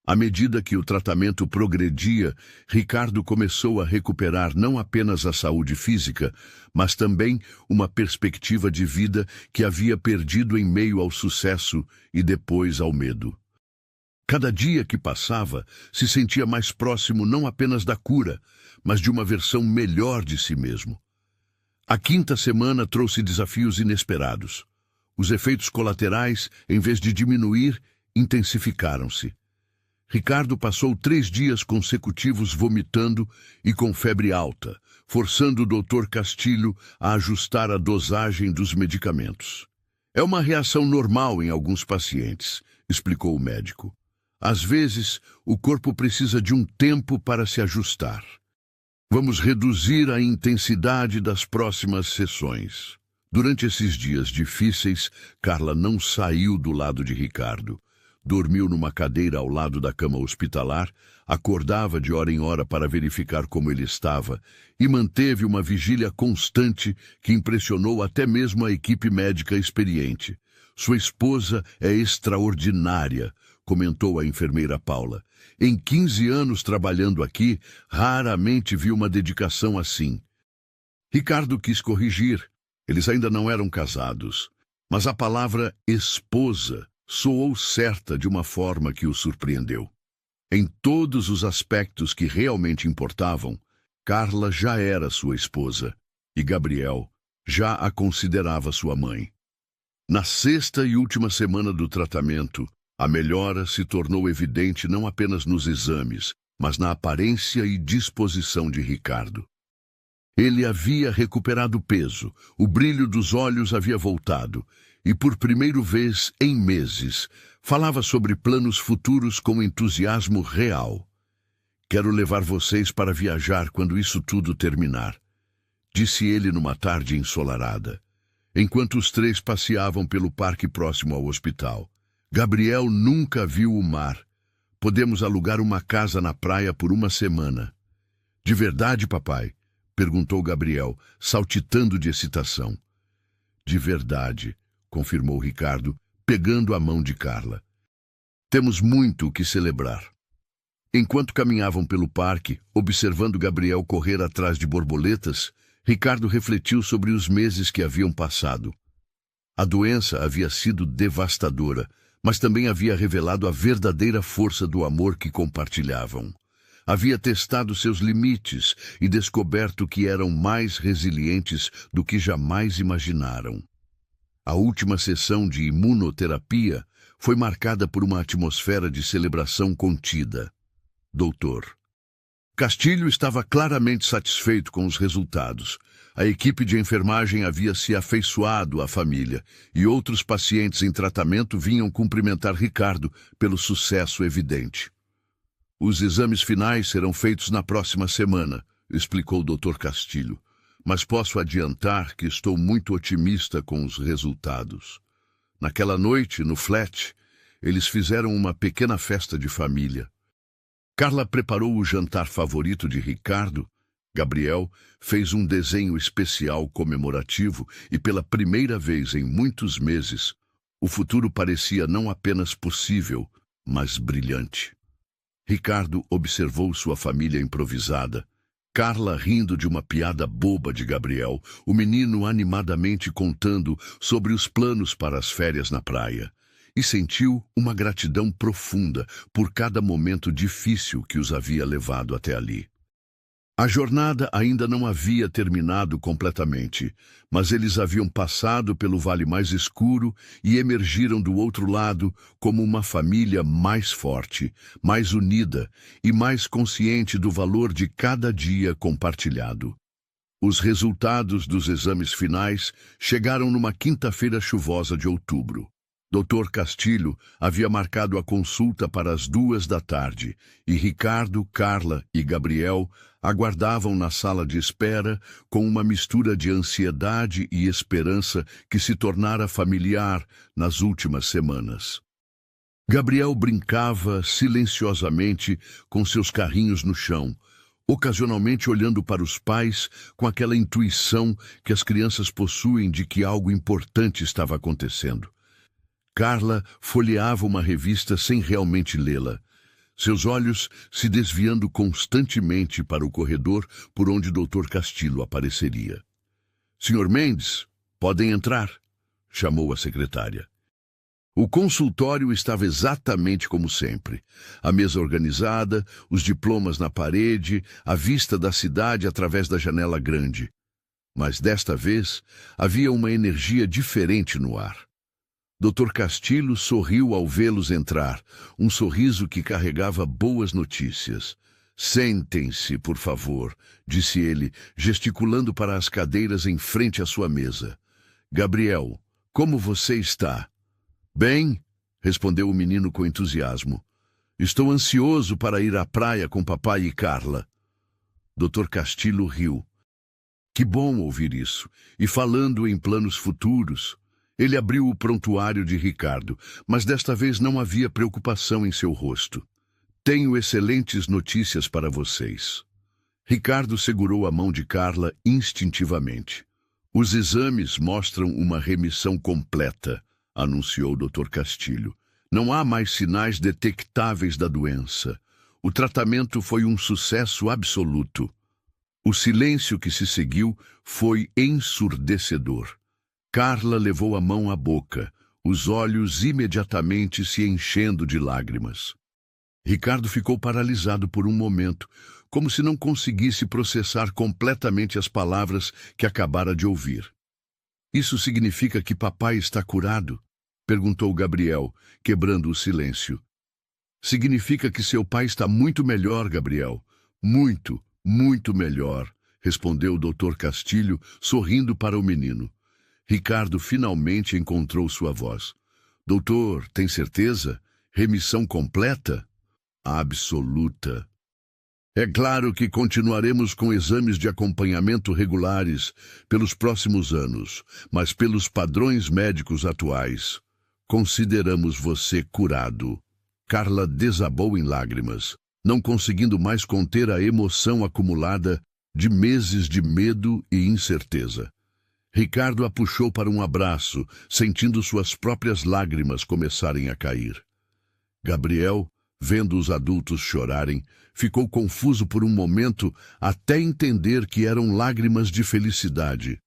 À medida que o tratamento progredia, Ricardo começou a recuperar não apenas a saúde física, mas também uma perspectiva de vida que havia perdido em meio ao sucesso e depois ao medo. Cada dia que passava, se sentia mais próximo não apenas da cura, mas de uma versão melhor de si mesmo. A 5ª semana trouxe desafios inesperados. Os efeitos colaterais, em vez de diminuir, intensificaram-se. Ricardo passou 3 dias consecutivos vomitando e com febre alta, forçando o Dr. Castilho a ajustar a dosagem dos medicamentos. É uma reação normal em alguns pacientes, explicou o médico. Às vezes, o corpo precisa de um tempo para se ajustar. Vamos reduzir a intensidade das próximas sessões. Durante esses dias difíceis, Carla não saiu do lado de Ricardo. Dormiu numa cadeira ao lado da cama hospitalar, acordava de hora em hora para verificar como ele estava e manteve uma vigília constante que impressionou até mesmo a equipe médica experiente. Sua esposa é extraordinária, comentou a enfermeira Paula. Em 15 anos trabalhando aqui, raramente vi uma dedicação assim. Ricardo quis corrigir. Eles ainda não eram casados, mas a palavra esposa soou certa de uma forma que o surpreendeu. Em todos os aspectos que realmente importavam, Carla já era sua esposa e Gabriel já a considerava sua mãe. Na 6ª e última semana do tratamento, a melhora se tornou evidente não apenas nos exames, mas na aparência e disposição de Ricardo. Ele havia recuperado peso, o brilho dos olhos havia voltado, e por primeira vez em meses, falava sobre planos futuros com entusiasmo real. Quero levar vocês para viajar quando isso tudo terminar, disse ele numa tarde ensolarada, enquanto os 3 passeavam pelo parque próximo ao hospital. Gabriel nunca viu o mar. Podemos alugar uma casa na praia por 1 semana. De verdade, papai? Perguntou Gabriel, saltitando de excitação. De verdade, confirmou Ricardo, pegando a mão de Carla. Temos muito o que celebrar. Enquanto caminhavam pelo parque, observando Gabriel correr atrás de borboletas, Ricardo refletiu sobre os meses que haviam passado. A doença havia sido devastadora, mas também havia revelado a verdadeira força do amor que compartilhavam. Havia testado seus limites e descoberto que eram mais resilientes do que jamais imaginaram. A última sessão de imunoterapia foi marcada por uma atmosfera de celebração contida. Doutor Castilho estava claramente satisfeito com os resultados. A equipe de enfermagem havia se afeiçoado à família e outros pacientes em tratamento vinham cumprimentar Ricardo pelo sucesso evidente. Os exames finais serão feitos na próxima semana, explicou o Dr. Castilho, mas posso adiantar que estou muito otimista com os resultados. Naquela noite, no flat, eles fizeram uma pequena festa de família. Carla preparou o jantar favorito de Ricardo, Gabriel fez um desenho especial comemorativo e, pela primeira vez em muitos meses, o futuro parecia não apenas possível, mas brilhante. Ricardo observou sua família improvisada. Carla rindo de uma piada boba de Gabriel, o menino animadamente contando sobre os planos para as férias na praia, e sentiu uma gratidão profunda por cada momento difícil que os havia levado até ali. A jornada ainda não havia terminado completamente, mas eles haviam passado pelo vale mais escuro e emergiram do outro lado como uma família mais forte, mais unida e mais consciente do valor de cada dia compartilhado. Os resultados dos exames finais chegaram numa quinta-feira chuvosa de outubro. Dr. Castilho havia marcado a consulta para as 14h e Ricardo, Carla e Gabriel aguardavam na sala de espera com uma mistura de ansiedade e esperança que se tornara familiar nas últimas semanas. Gabriel brincava silenciosamente com seus carrinhos no chão, ocasionalmente olhando para os pais com aquela intuição que as crianças possuem de que algo importante estava acontecendo. Carla folheava uma revista sem realmente lê-la, seus olhos se desviando constantemente para o corredor por onde Dr. Castilho apareceria. "Sr. Mendes, podem entrar", chamou a secretária. O consultório estava exatamente como sempre. A mesa organizada, os diplomas na parede, a vista da cidade através da janela grande. Mas desta vez havia uma energia diferente no ar. Dr. Castilho sorriu ao vê-los entrar, um sorriso que carregava boas notícias. "Sentem-se, por favor", disse ele, gesticulando para as cadeiras em frente à sua mesa. "Gabriel, como você está?" "Bem", respondeu o menino com entusiasmo. "Estou ansioso para ir à praia com papai e Carla." Dr. Castilho riu. "Que bom ouvir isso. E falando em planos futuros..." Ele abriu o prontuário de Ricardo, mas desta vez não havia preocupação em seu rosto. "Tenho excelentes notícias para vocês." Ricardo segurou a mão de Carla instintivamente. "Os exames mostram uma remissão completa", anunciou o Dr. Castilho. "Não há mais sinais detectáveis da doença. O tratamento foi um sucesso absoluto." O silêncio que se seguiu foi ensurdecedor. Carla levou a mão à boca, os olhos imediatamente se enchendo de lágrimas. Ricardo ficou paralisado por um momento, como se não conseguisse processar completamente as palavras que acabara de ouvir. "Isso significa que papai está curado?" perguntou Gabriel, quebrando o silêncio. "Significa que seu pai está muito melhor, Gabriel. Muito, muito melhor", respondeu o Dr. Castilho, sorrindo para o menino. Ricardo finalmente encontrou sua voz. "Doutor, tem certeza? Remissão completa?" "Absoluta." "É claro que continuaremos com exames de acompanhamento regulares pelos próximos anos, mas pelos padrões médicos atuais, consideramos você curado." Carla desabou em lágrimas, não conseguindo mais conter a emoção acumulada de meses de medo e incerteza. Ricardo a puxou para um abraço, sentindo suas próprias lágrimas começarem a cair. Gabriel, vendo os adultos chorarem, ficou confuso por um momento até entender que eram lágrimas de felicidade.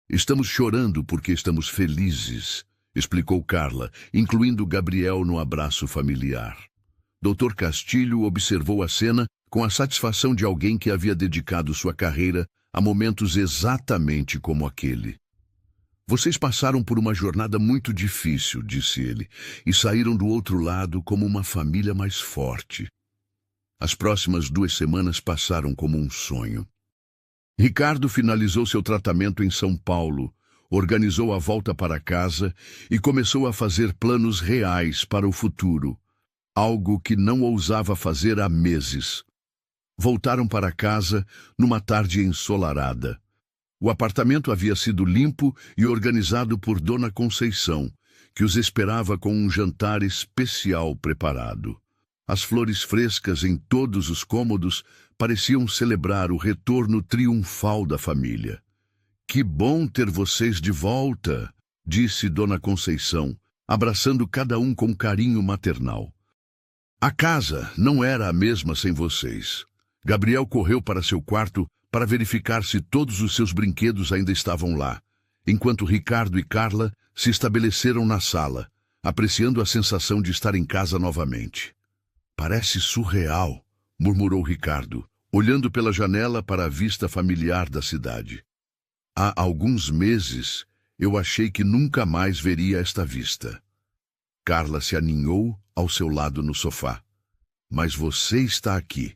"Estamos chorando porque estamos felizes", explicou Carla, incluindo Gabriel no abraço familiar. Dr. Castilho observou a cena com a satisfação de alguém que havia dedicado sua carreira a momentos exatamente como aquele. "Vocês passaram por uma jornada muito difícil", disse ele, "e saíram do outro lado como uma família mais forte." As próximas 2 semanas passaram como um sonho. Ricardo finalizou seu tratamento em São Paulo, organizou a volta para casa e começou a fazer planos reais para o futuro, algo que não ousava fazer há meses. Voltaram para casa numa tarde ensolarada. O apartamento havia sido limpo e organizado por Dona Conceição, que os esperava com um jantar especial preparado. As flores frescas em todos os cômodos pareciam celebrar o retorno triunfal da família. "Que bom ter vocês de volta", disse Dona Conceição, abraçando cada um com carinho maternal. A casa não era a mesma sem vocês. Gabriel correu para seu quarto para verificar se todos os seus brinquedos ainda estavam lá, enquanto Ricardo e Carla se estabeleceram na sala, apreciando a sensação de estar em casa novamente. "Parece surreal", murmurou Ricardo, olhando pela janela para a vista familiar da cidade. "Há alguns meses eu achei que nunca mais veria esta vista." Carla se aninhou ao seu lado no sofá. "Mas você está aqui.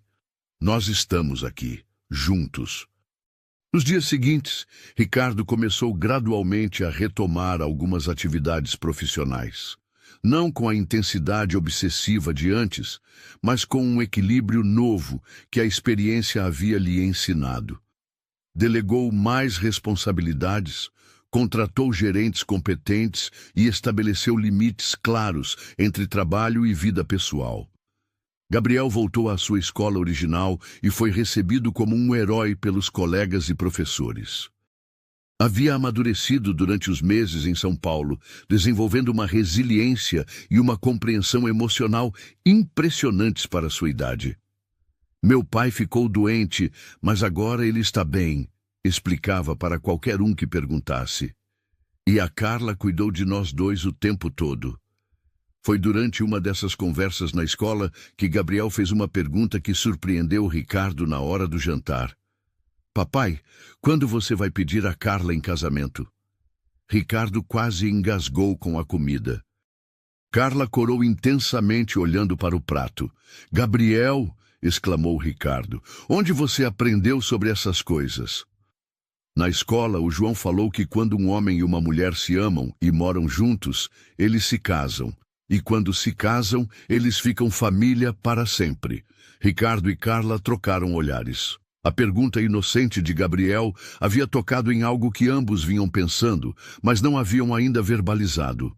Nós estamos aqui, juntos." Nos dias seguintes, Ricardo começou gradualmente a retomar algumas atividades profissionais. Não com a intensidade obsessiva de antes, mas com um equilíbrio novo que a experiência havia lhe ensinado. Delegou mais responsabilidades, contratou gerentes competentes e estabeleceu limites claros entre trabalho e vida pessoal. Gabriel voltou à sua escola original e foi recebido como um herói pelos colegas e professores. Havia amadurecido durante os meses em São Paulo, desenvolvendo uma resiliência e uma compreensão emocional impressionantes para sua idade. "Meu pai ficou doente, mas agora ele está bem", explicava para qualquer um que perguntasse. "E a Carla cuidou de nós dois o tempo todo." Foi durante uma dessas conversas na escola que Gabriel fez uma pergunta que surpreendeu Ricardo na hora do jantar. "Papai, quando você vai pedir a Carla em casamento?" Ricardo quase engasgou com a comida. Carla corou intensamente olhando para o prato. "Gabriel", exclamou Ricardo, "onde você aprendeu sobre essas coisas?" Na escola, o João falou que quando um homem e uma mulher se amam e moram juntos, eles se casam. E quando se casam, eles ficam família para sempre. Ricardo e Carla trocaram olhares. A pergunta inocente de Gabriel havia tocado em algo que ambos vinham pensando, mas não haviam ainda verbalizado.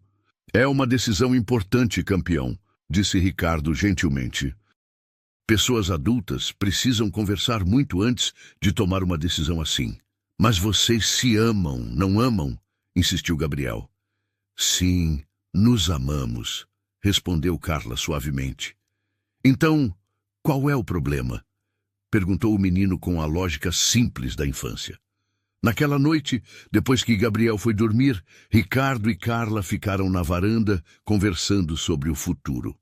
"É uma decisão importante, campeão", disse Ricardo gentilmente. "Pessoas adultas precisam conversar muito antes de tomar uma decisão assim." "Mas vocês se amam, não amam?", insistiu Gabriel. "Sim, nos amamos", respondeu Carla suavemente. "Então, qual é o problema?", perguntou o menino com a lógica simples da infância. Naquela noite, depois que Gabriel foi dormir, Ricardo e Carla ficaram na varanda conversando sobre o futuro.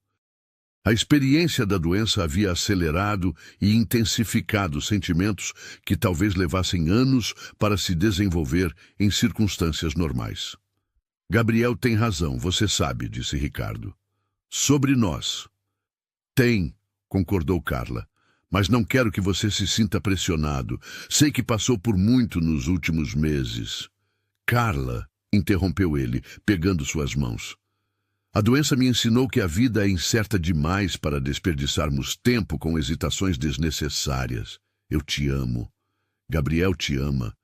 A experiência da doença havia acelerado e intensificado sentimentos que talvez levassem anos para se desenvolver em circunstâncias normais. "Gabriel tem razão, você sabe", disse Ricardo. "Sobre nós." "Tem", concordou Carla. "Mas não quero que você se sinta pressionado. Sei que passou por muito nos últimos meses." "Carla", interrompeu ele, pegando suas mãos. "A doença me ensinou que a vida é incerta demais para desperdiçarmos tempo com hesitações desnecessárias. Eu te amo. Gabriel te ama.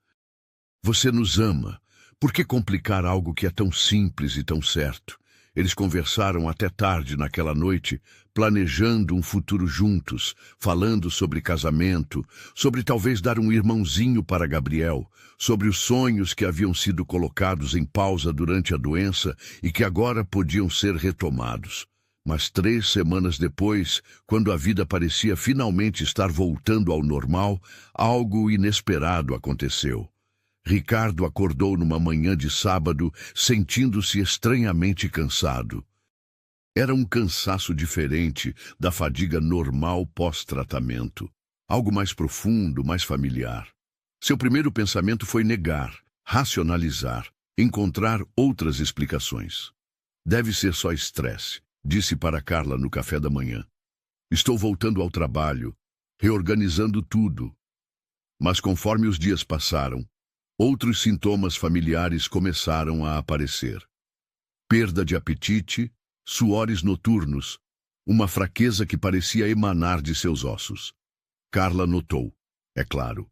Você nos ama. Por que complicar algo que é tão simples e tão certo?" Eles conversaram até tarde naquela noite, planejando um futuro juntos, falando sobre casamento, sobre talvez dar um irmãozinho para Gabriel, sobre os sonhos que haviam sido colocados em pausa durante a doença e que agora podiam ser retomados. Mas 3 semanas depois, quando a vida parecia finalmente estar voltando ao normal, algo inesperado aconteceu. Ricardo acordou numa manhã de sábado, sentindo-se estranhamente cansado. Era um cansaço diferente da fadiga normal pós-tratamento. Algo mais profundo, mais familiar. Seu primeiro pensamento foi negar, racionalizar, encontrar outras explicações. "Deve ser só estresse", disse para Carla no café da manhã. "Estou voltando ao trabalho, reorganizando tudo." Mas conforme os dias passaram, outros sintomas familiares começaram a aparecer. Perda de apetite, suores noturnos, uma fraqueza que parecia emanar de seus ossos. Carla notou, é claro.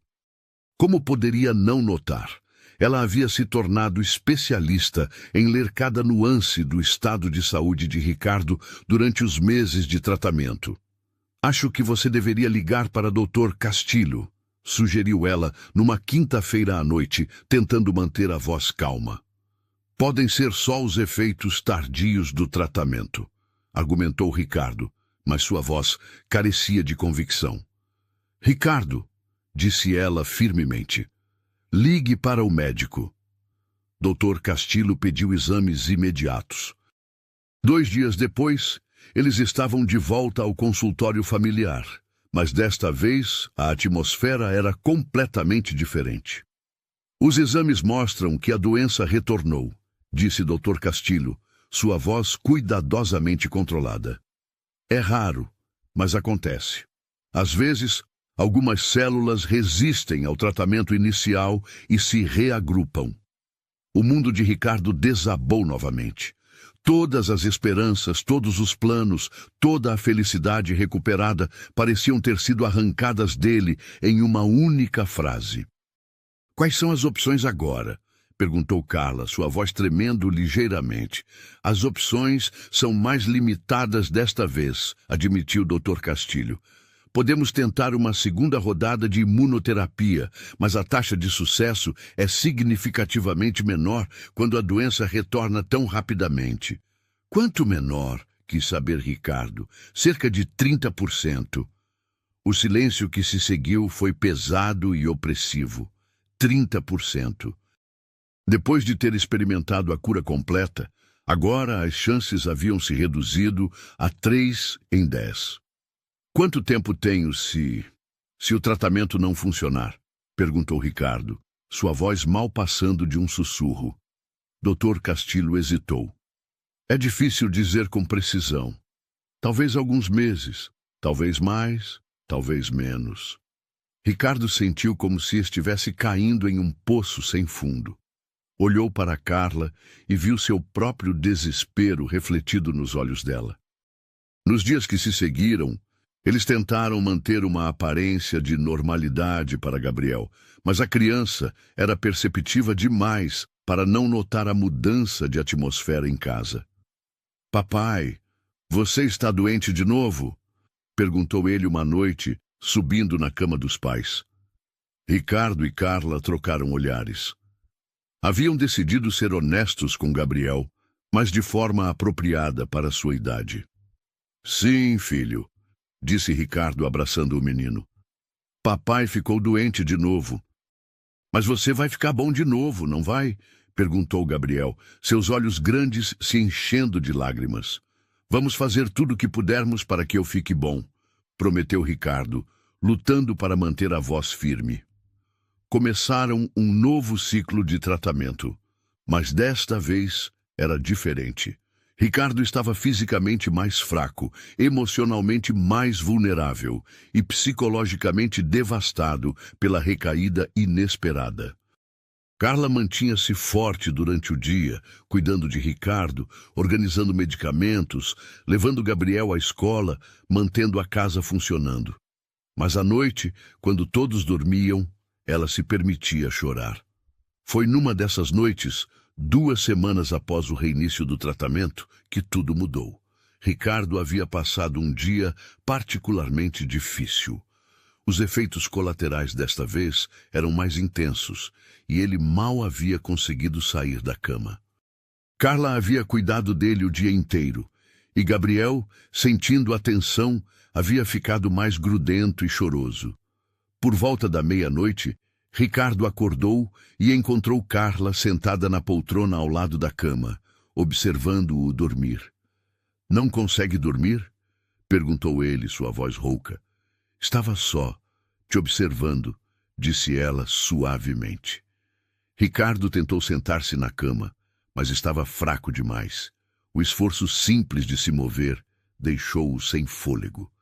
Como poderia não notar? Ela havia se tornado especialista em ler cada nuance do estado de saúde de Ricardo durante os meses de tratamento. Acho que você deveria ligar para Dr. Castilho, sugeriu ela numa quinta-feira à noite, tentando manter a voz calma. Podem ser só os efeitos tardios do tratamento, argumentou Ricardo, mas sua voz carecia de convicção. Ricardo, disse ela firmemente, ligue para o médico. Dr. Castilho pediu exames imediatos. 2 dias depois, eles estavam de volta ao consultório familiar, mas desta vez a atmosfera era completamente diferente. Os exames mostram que a doença retornou, disse Dr. Castilho, sua voz cuidadosamente controlada. É raro, mas acontece. Às vezes, algumas células resistem ao tratamento inicial e se reagrupam. O mundo de Ricardo desabou novamente. Todas as esperanças, todos os planos, toda a felicidade recuperada pareciam ter sido arrancadas dele em uma única frase. Quais são as opções agora? Perguntou Carla, sua voz tremendo ligeiramente. As opções são mais limitadas desta vez, admitiu Dr. Castilho. Podemos tentar uma segunda rodada de imunoterapia, mas a taxa de sucesso é significativamente menor quando a doença retorna tão rapidamente. Quanto menor? Quis saber Ricardo. Cerca de 30%. O silêncio que se seguiu foi pesado e opressivo. 30%. Depois de ter experimentado a cura completa, agora as chances haviam se reduzido a 3 em 10. Quanto tempo tenho se o tratamento não funcionar? Perguntou Ricardo, sua voz mal passando de um sussurro. Dr. Castilho hesitou. É difícil dizer com precisão. Talvez alguns meses, talvez mais, talvez menos. Ricardo sentiu como se estivesse caindo em um poço sem fundo. Olhou para Carla e viu seu próprio desespero refletido nos olhos dela. Nos dias que se seguiram, eles tentaram manter uma aparência de normalidade para Gabriel, mas a criança era perceptiva demais para não notar a mudança de atmosfera em casa. Papai, você está doente de novo? Perguntou ele uma noite, subindo na cama dos pais. Ricardo e Carla trocaram olhares. Haviam decidido ser honestos com Gabriel, mas de forma apropriada para sua idade. Sim, filho, disse Ricardo abraçando o menino. Papai ficou doente de novo. Mas você vai ficar bom de novo, não vai? Perguntou Gabriel, seus olhos grandes se enchendo de lágrimas. Vamos fazer tudo o que pudermos para que eu fique bom, prometeu Ricardo, lutando para manter a voz firme. Começaram um novo ciclo de tratamento, mas desta vez era diferente. Ricardo estava fisicamente mais fraco, emocionalmente mais vulnerável e psicologicamente devastado pela recaída inesperada. Carla mantinha-se forte durante o dia, cuidando de Ricardo, organizando medicamentos, levando Gabriel à escola, mantendo a casa funcionando. Mas à noite, quando todos dormiam, ela se permitia chorar. Foi numa dessas noites, 2 semanas após o reinício do tratamento, que tudo mudou. Ricardo havia passado um dia particularmente difícil. Os efeitos colaterais desta vez eram mais intensos, e ele mal havia conseguido sair da cama. Carla havia cuidado dele o dia inteiro, e Gabriel, sentindo a tensão, havia ficado mais grudento e choroso. Por volta da meia-noite, Ricardo acordou e encontrou Carla sentada na poltrona ao lado da cama, observando-o dormir. Não consegue dormir? Perguntou ele, sua voz rouca. Estava só, te observando, disse ela suavemente. Ricardo tentou sentar-se na cama, mas estava fraco demais. O esforço simples de se mover deixou-o sem fôlego.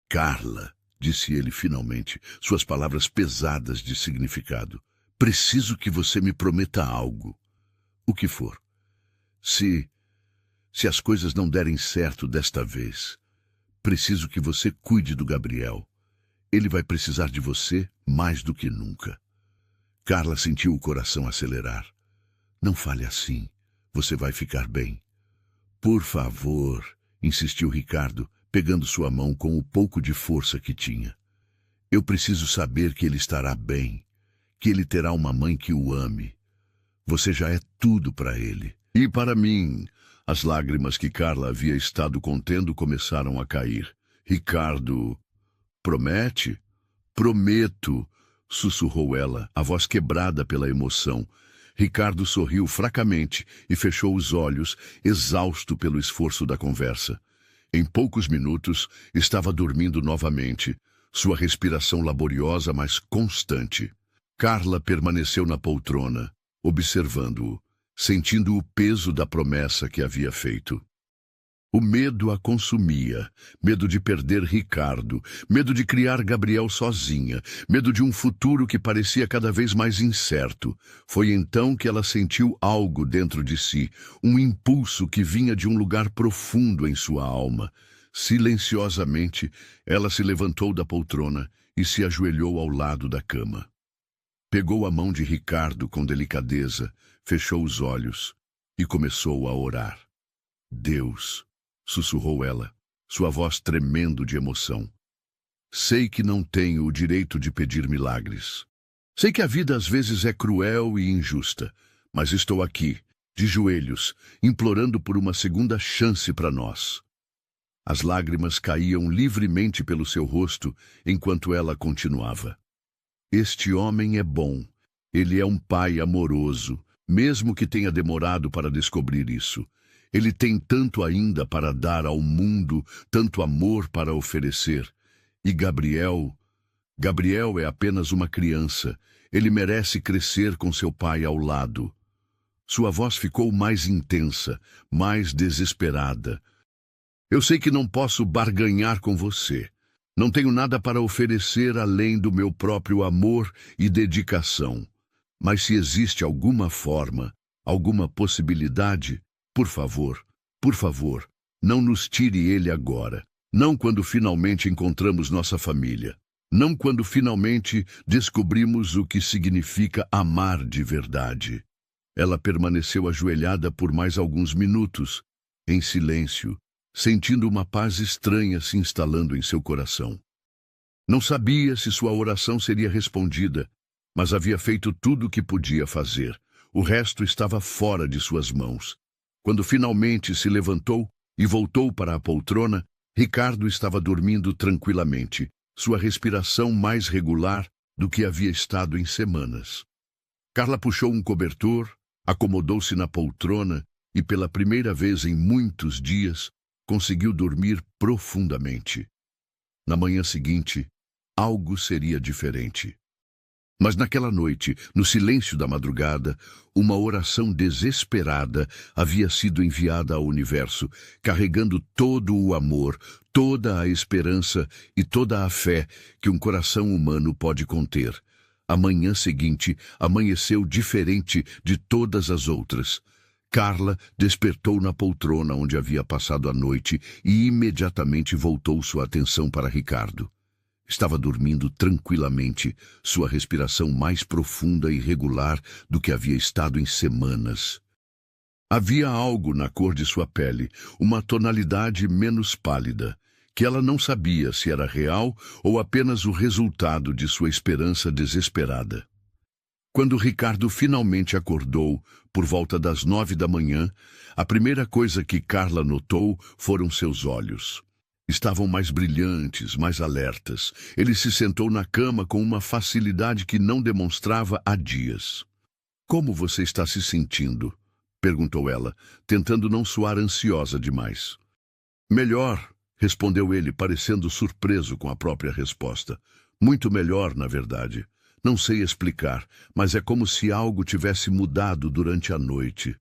Carla, disse ele finalmente, suas palavras pesadas de significado. Preciso que você me prometa algo. O que for. Se as coisas não derem certo desta vez, preciso que você cuide do Gabriel. Ele vai precisar de você mais do que nunca. Carla sentiu o coração acelerar. Não fale assim. Você vai ficar bem. Por favor, insistiu Ricardo, pegando sua mão com o pouco de força que tinha. Eu preciso saber que ele estará bem, que ele terá uma mãe que o ame. Você já é tudo para ele. E para mim, as lágrimas que Carla havia estado contendo começaram a cair. Ricardo, promete? Prometo, sussurrou ela, a voz quebrada pela emoção. Ricardo sorriu fracamente e fechou os olhos, exausto pelo esforço da conversa. Em poucos minutos, estava dormindo novamente, sua respiração laboriosa, mas constante. Carla permaneceu na poltrona, observando-o, sentindo o peso da promessa que havia feito. O medo a consumia, medo de perder Ricardo, medo de criar Gabriel sozinha, medo de um futuro que parecia cada vez mais incerto. Foi então que ela sentiu algo dentro de si, um impulso que vinha de um lugar profundo em sua alma. Silenciosamente, ela se levantou da poltrona e se ajoelhou ao lado da cama. Pegou a mão de Ricardo com delicadeza, fechou os olhos e começou a orar. Deus, sussurrou ela, sua voz tremendo de emoção. Sei que não tenho o direito de pedir milagres. Sei que a vida às vezes é cruel e injusta, mas estou aqui, de joelhos, implorando por uma segunda chance para nós. As lágrimas caíam livremente pelo seu rosto enquanto ela continuava. Este homem é bom. Ele é um pai amoroso, mesmo que tenha demorado para descobrir isso. Ele tem tanto ainda para dar ao mundo, tanto amor para oferecer. E Gabriel é apenas uma criança. Ele merece crescer com seu pai ao lado. Sua voz ficou mais intensa, mais desesperada. Eu sei que não posso barganhar com você. Não tenho nada para oferecer além do meu próprio amor e dedicação. Mas se existe alguma forma, alguma possibilidade, por favor, não nos tire ele agora. Não quando finalmente encontramos nossa família. Não quando finalmente descobrimos o que significa amar de verdade. Ela permaneceu ajoelhada por mais alguns minutos, em silêncio, sentindo uma paz estranha se instalando em seu coração. Não sabia se sua oração seria respondida, mas havia feito tudo o que podia fazer. O resto estava fora de suas mãos. Quando finalmente se levantou e voltou para a poltrona, Ricardo estava dormindo tranquilamente, sua respiração mais regular do que havia estado em semanas. Carla puxou um cobertor, acomodou-se na poltrona e, pela primeira vez em muitos dias, conseguiu dormir profundamente. Na manhã seguinte, algo seria diferente. Mas naquela noite, no silêncio da madrugada, uma oração desesperada havia sido enviada ao universo, carregando todo o amor, toda a esperança e toda a fé que um coração humano pode conter. A manhã seguinte amanheceu diferente de todas as outras. Carla despertou na poltrona onde havia passado a noite e imediatamente voltou sua atenção para Ricardo. Estava dormindo tranquilamente, sua respiração mais profunda e regular do que havia estado em semanas. Havia algo na cor de sua pele, uma tonalidade menos pálida, que ela não sabia se era real ou apenas o resultado de sua esperança desesperada. Quando Ricardo finalmente acordou, por volta das 9 da manhã, a primeira coisa que Carla notou foram seus olhos. Estavam mais brilhantes, mais alertas. Ele se sentou na cama com uma facilidade que não demonstrava há dias. Como você está se sentindo? Perguntou ela, tentando não soar ansiosa demais. Melhor, respondeu ele, parecendo surpreso com a própria resposta. Muito melhor, na verdade. Não sei explicar, mas é como se algo tivesse mudado durante a noite.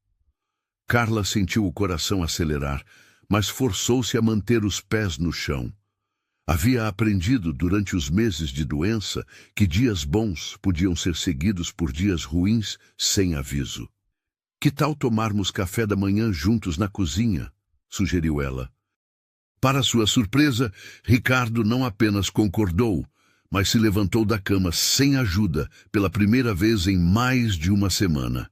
Carla sentiu o coração acelerar, mas forçou-se a manter os pés no chão. Havia aprendido durante os meses de doença que dias bons podiam ser seguidos por dias ruins sem aviso. Que tal tomarmos café da manhã juntos na cozinha? Sugeriu ela. Para sua surpresa, Ricardo não apenas concordou, mas se levantou da cama sem ajuda pela primeira vez em mais de uma semana.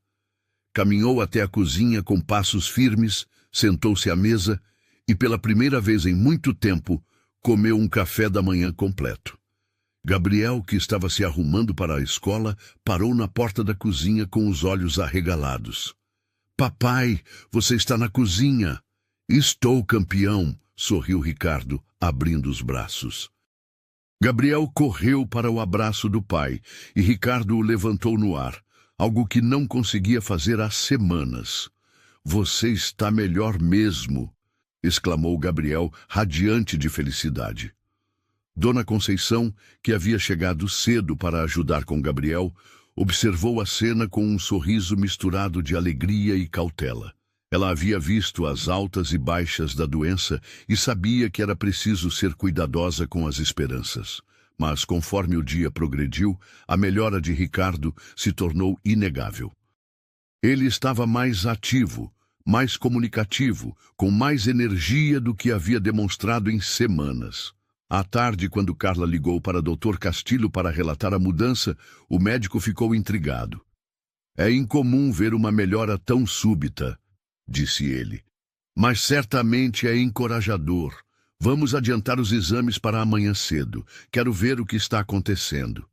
Caminhou até a cozinha com passos firmes, sentou-se à mesa e pela primeira vez em muito tempo, comeu um café da manhã completo. Gabriel, que estava se arrumando para a escola, parou na porta da cozinha com os olhos arregalados. Papai, você está na cozinha. Estou, campeão, sorriu Ricardo, abrindo os braços. Gabriel correu para o abraço do pai e Ricardo o levantou no ar, algo que não conseguia fazer há semanas. Você está melhor mesmo, exclamou Gabriel, radiante de felicidade. Dona Conceição, que havia chegado cedo para ajudar com Gabriel, observou a cena com um sorriso misturado de alegria e cautela. Ela havia visto as altas e baixas da doença e sabia que era preciso ser cuidadosa com as esperanças. Mas, conforme o dia progrediu, a melhora de Ricardo se tornou inegável. Ele estava mais ativo, mais comunicativo, com mais energia do que havia demonstrado em semanas. À tarde, quando Carla ligou para Dr. Castilho para relatar a mudança, o médico ficou intrigado. É incomum ver uma melhora tão súbita, disse ele. Mas certamente é encorajador. Vamos adiantar os exames para amanhã cedo. Quero ver o que está acontecendo.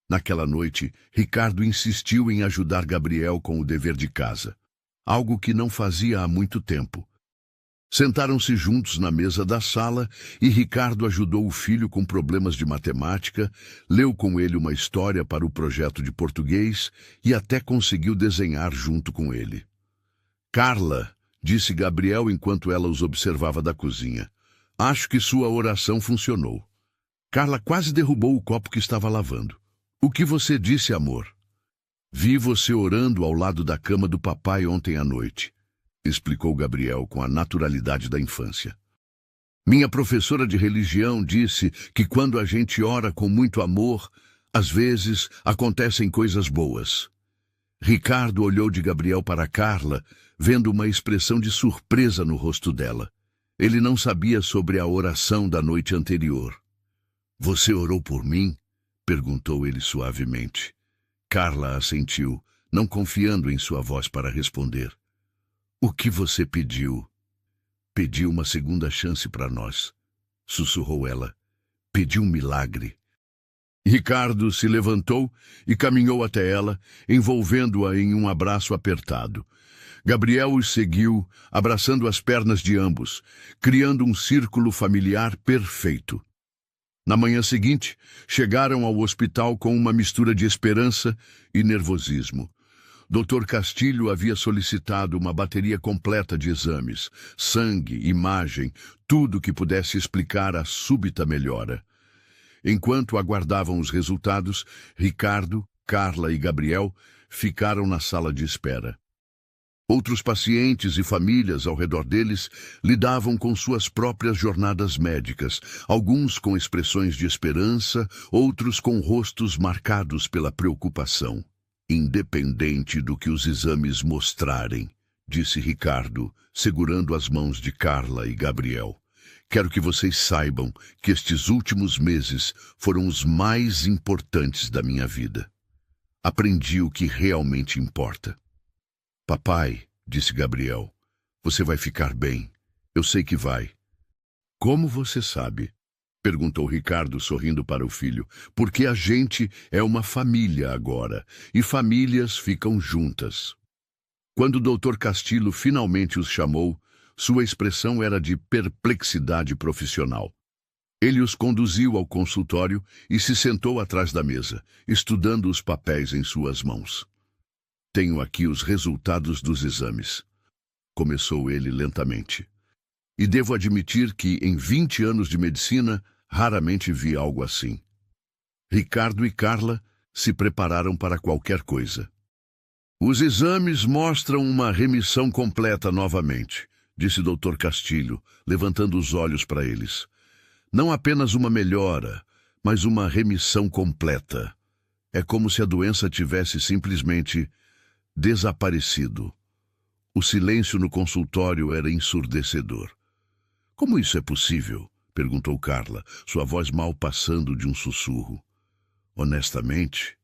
Naquela noite, Ricardo insistiu em ajudar Gabriel com o dever de casa, algo que não fazia há muito tempo. Sentaram-se juntos na mesa da sala e Ricardo ajudou o filho com problemas de matemática, leu com ele uma história para o projeto de português e até conseguiu desenhar junto com ele. Carla, disse Gabriel enquanto ela os observava da cozinha, acho que sua oração funcionou. Carla quase derrubou o copo que estava lavando. O que você disse, amor? Vi você orando ao lado da cama do papai ontem à noite, explicou Gabriel com a naturalidade da infância. Minha professora de religião disse que quando a gente ora com muito amor, às vezes acontecem coisas boas. Ricardo olhou de Gabriel para Carla, vendo uma expressão de surpresa no rosto dela. Ele não sabia sobre a oração da noite anterior. Você orou por mim? Perguntou ele suavemente. Carla assentiu, não confiando em sua voz para responder. O que você pediu? Pedi uma segunda chance para nós, sussurrou ela. Pedi um milagre. Ricardo se levantou e caminhou até ela, envolvendo-a em um abraço apertado. Gabriel os seguiu, abraçando as pernas de ambos, criando um círculo familiar perfeito. Na manhã seguinte, chegaram ao hospital com uma mistura de esperança e nervosismo. Dr. Castilho havia solicitado uma bateria completa de exames, sangue, imagem, tudo que pudesse explicar a súbita melhora. Enquanto aguardavam os resultados, Ricardo, Carla e Gabriel ficaram na sala de espera. Outros pacientes e famílias ao redor deles lidavam com suas próprias jornadas médicas, alguns com expressões de esperança, outros com rostos marcados pela preocupação. Independente do que os exames mostrarem, disse Ricardo, segurando as mãos de Carla e Gabriel. Quero que vocês saibam que estes últimos meses foram os mais importantes da minha vida. Aprendi o que realmente importa. Papai, disse Gabriel, você vai ficar bem. Eu sei que vai. Como você sabe? Perguntou Ricardo, sorrindo para o filho. Porque a gente é uma família agora, e famílias ficam juntas. Quando o Dr. Castilho finalmente os chamou, sua expressão era de perplexidade profissional. Ele os conduziu ao consultório e se sentou atrás da mesa, estudando os papéis em suas mãos. Tenho aqui os resultados dos exames, começou ele lentamente. E devo admitir que, em 20 anos de medicina, raramente vi algo assim. Ricardo e Carla se prepararam para qualquer coisa. Os exames mostram uma remissão completa novamente, disse Dr. Castilho, levantando os olhos para eles. Não apenas uma melhora, mas uma remissão completa. É como se a doença tivesse simplesmente desaparecido. O silêncio no consultório era ensurdecedor. Como isso é possível? Perguntou Carla, sua voz mal passando de um sussurro. Honestamente,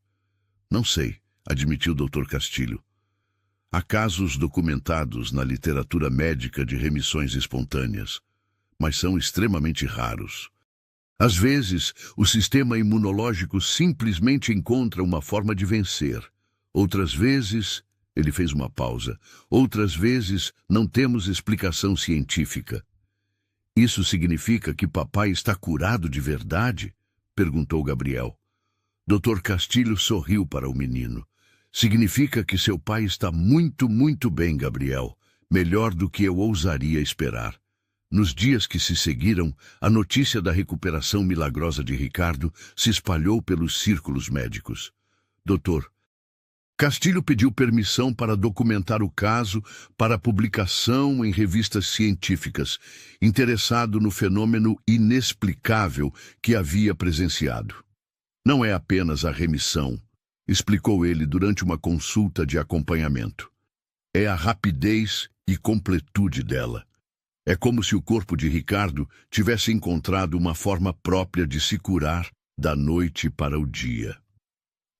não sei, admitiu o Dr. Castilho. Há casos documentados na literatura médica de remissões espontâneas, mas são extremamente raros. Às vezes, o sistema imunológico simplesmente encontra uma forma de vencer. Outras vezes, ele fez uma pausa. Outras vezes, não temos explicação científica. Isso significa que papai está curado de verdade? Perguntou Gabriel. Dr. Castilho sorriu para o menino. Significa que seu pai está muito, muito bem, Gabriel. Melhor do que eu ousaria esperar. Nos dias que se seguiram, a notícia da recuperação milagrosa de Ricardo se espalhou pelos círculos médicos. Doutor, Castilho pediu permissão para documentar o caso para publicação em revistas científicas, interessado no fenômeno inexplicável que havia presenciado. Não é apenas a remissão, explicou ele durante uma consulta de acompanhamento. É a rapidez e completude dela. É como se o corpo de Ricardo tivesse encontrado uma forma própria de se curar da noite para o dia.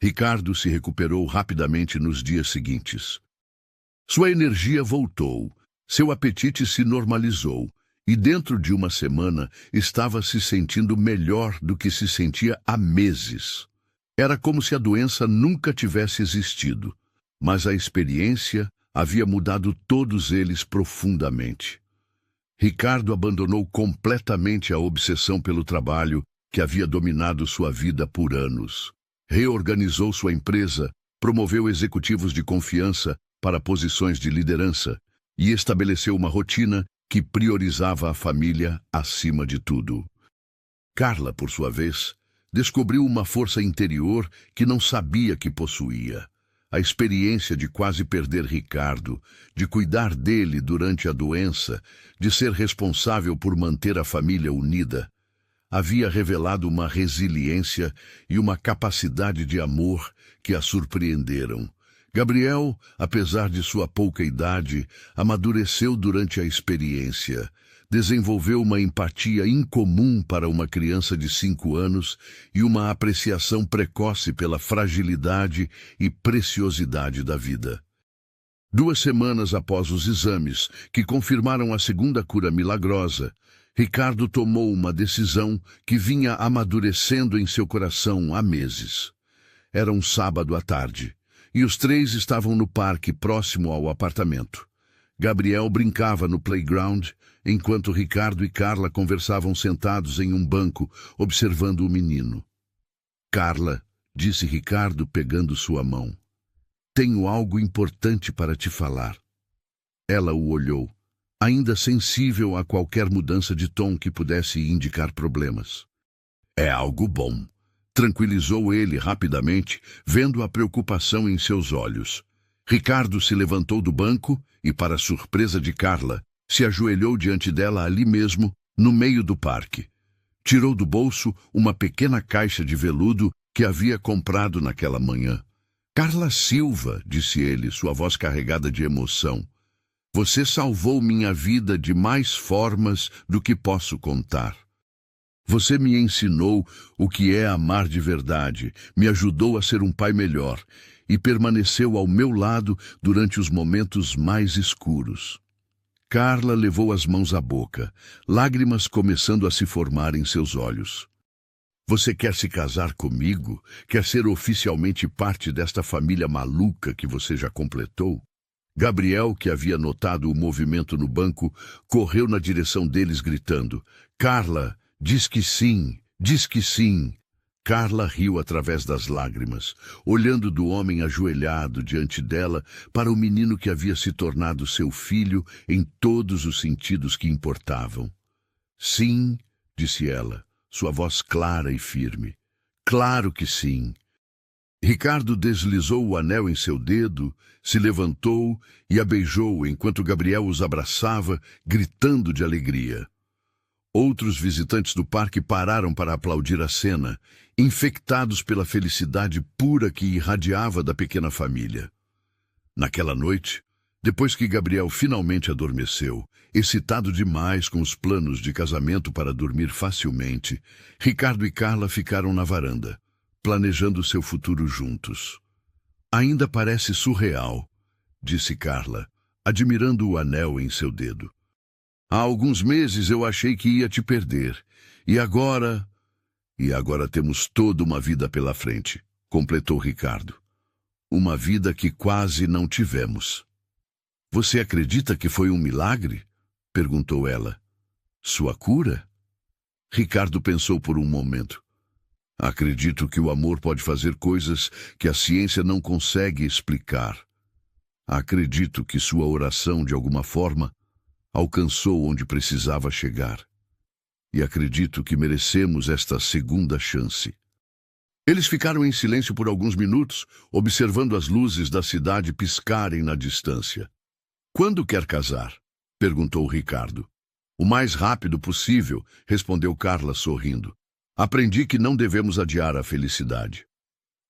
Ricardo se recuperou rapidamente nos dias seguintes. Sua energia voltou, seu apetite se normalizou e dentro de uma semana estava se sentindo melhor do que se sentia há meses. Era como se a doença nunca tivesse existido, mas a experiência havia mudado todos eles profundamente. Ricardo abandonou completamente a obsessão pelo trabalho que havia dominado sua vida por anos. Reorganizou sua empresa, promoveu executivos de confiança para posições de liderança e estabeleceu uma rotina que priorizava a família acima de tudo. Carla, por sua vez, descobriu uma força interior que não sabia que possuía. A experiência de quase perder Ricardo, de cuidar dele durante a doença, de ser responsável por manter a família unida, havia revelado uma resiliência e uma capacidade de amor que a surpreenderam. Gabriel, apesar de sua pouca idade, amadureceu durante a experiência. Desenvolveu uma empatia incomum para uma criança de 5 anos e uma apreciação precoce pela fragilidade e preciosidade da vida. 2 semanas após os exames, que confirmaram a segunda cura milagrosa, Ricardo tomou uma decisão que vinha amadurecendo em seu coração há meses. Era um sábado à tarde, e os 3 estavam no parque próximo ao apartamento. Gabriel brincava no playground, enquanto Ricardo e Carla conversavam sentados em um banco, observando o menino. Carla, disse Ricardo pegando sua mão, tenho algo importante para te falar. Ela o olhou, ainda sensível a qualquer mudança de tom que pudesse indicar problemas. É algo bom, tranquilizou ele rapidamente, vendo a preocupação em seus olhos. Ricardo se levantou do banco e, para a surpresa de Carla, se ajoelhou diante dela ali mesmo, no meio do parque. Tirou do bolso uma pequena caixa de veludo que havia comprado naquela manhã. Carla Silva, disse ele, sua voz carregada de emoção. Você salvou minha vida de mais formas do que posso contar. Você me ensinou o que é amar de verdade, me ajudou a ser um pai melhor e permaneceu ao meu lado durante os momentos mais escuros. Carla levou as mãos à boca, lágrimas começando a se formar em seus olhos. Você quer se casar comigo? Quer ser oficialmente parte desta família maluca que você já completou? Gabriel, que havia notado o movimento no banco, correu na direção deles gritando, Carla, diz que sim, diz que sim. Carla riu através das lágrimas, olhando do homem ajoelhado diante dela para o menino que havia se tornado seu filho em todos os sentidos que importavam. Sim, disse ela, sua voz clara e firme. Claro que sim. Ricardo deslizou o anel em seu dedo, se levantou e a beijou enquanto Gabriel os abraçava, gritando de alegria. Outros visitantes do parque pararam para aplaudir a cena, infectados pela felicidade pura que irradiava da pequena família. Naquela noite, depois que Gabriel finalmente adormeceu, excitado demais com os planos de casamento para dormir facilmente, Ricardo e Carla ficaram na varanda, planejando seu futuro juntos. Ainda parece surreal, disse Carla, admirando o anel em seu dedo. Há alguns meses eu achei que ia te perder. E agora... E agora temos toda uma vida pela frente, completou Ricardo. Uma vida que quase não tivemos. Você acredita que foi um milagre? Perguntou ela. Sua cura? Ricardo pensou por um momento. Acredito que o amor pode fazer coisas que a ciência não consegue explicar. Acredito que sua oração, de alguma forma, alcançou onde precisava chegar. E acredito que merecemos esta segunda chance. Eles ficaram em silêncio por alguns minutos, observando as luzes da cidade piscarem na distância. Quando quer casar? Perguntou Ricardo. O mais rápido possível, respondeu Carla sorrindo. Aprendi que não devemos adiar a felicidade.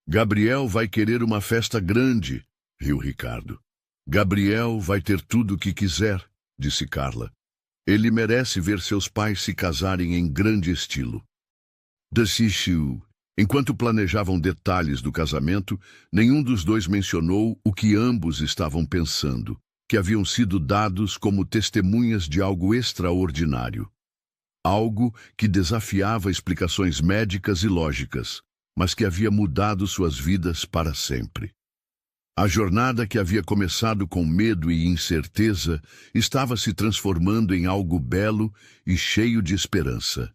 Gabriel vai querer uma festa grande, riu Ricardo. Gabriel vai ter tudo o que quiser, disse Carla. Ele merece ver seus pais se casarem em grande estilo. Desistiu. Enquanto planejavam detalhes do casamento, nenhum dos dois mencionou o que ambos estavam pensando, que haviam sido dados como testemunhas de algo extraordinário. Algo que desafiava explicações médicas e lógicas, mas que havia mudado suas vidas para sempre. A jornada que havia começado com medo e incerteza estava se transformando em algo belo e cheio de esperança.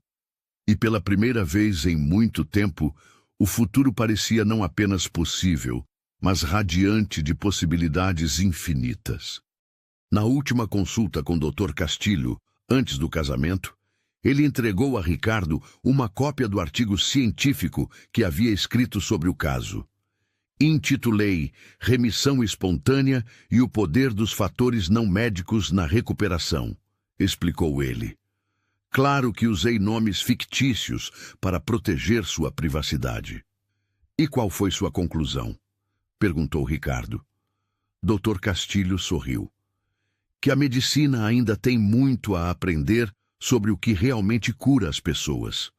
E pela primeira vez em muito tempo, o futuro parecia não apenas possível, mas radiante de possibilidades infinitas. Na última consulta com o Dr. Castilho, antes do casamento, ele entregou a Ricardo uma cópia do artigo científico que havia escrito sobre o caso. Intitulei Remissão Espontânea e o Poder dos Fatores Não Médicos na Recuperação, explicou ele. Claro que usei nomes fictícios para proteger sua privacidade. E qual foi sua conclusão? Perguntou Ricardo. Dr. Castilho sorriu. Que a medicina ainda tem muito a aprender sobre o que realmente cura as pessoas.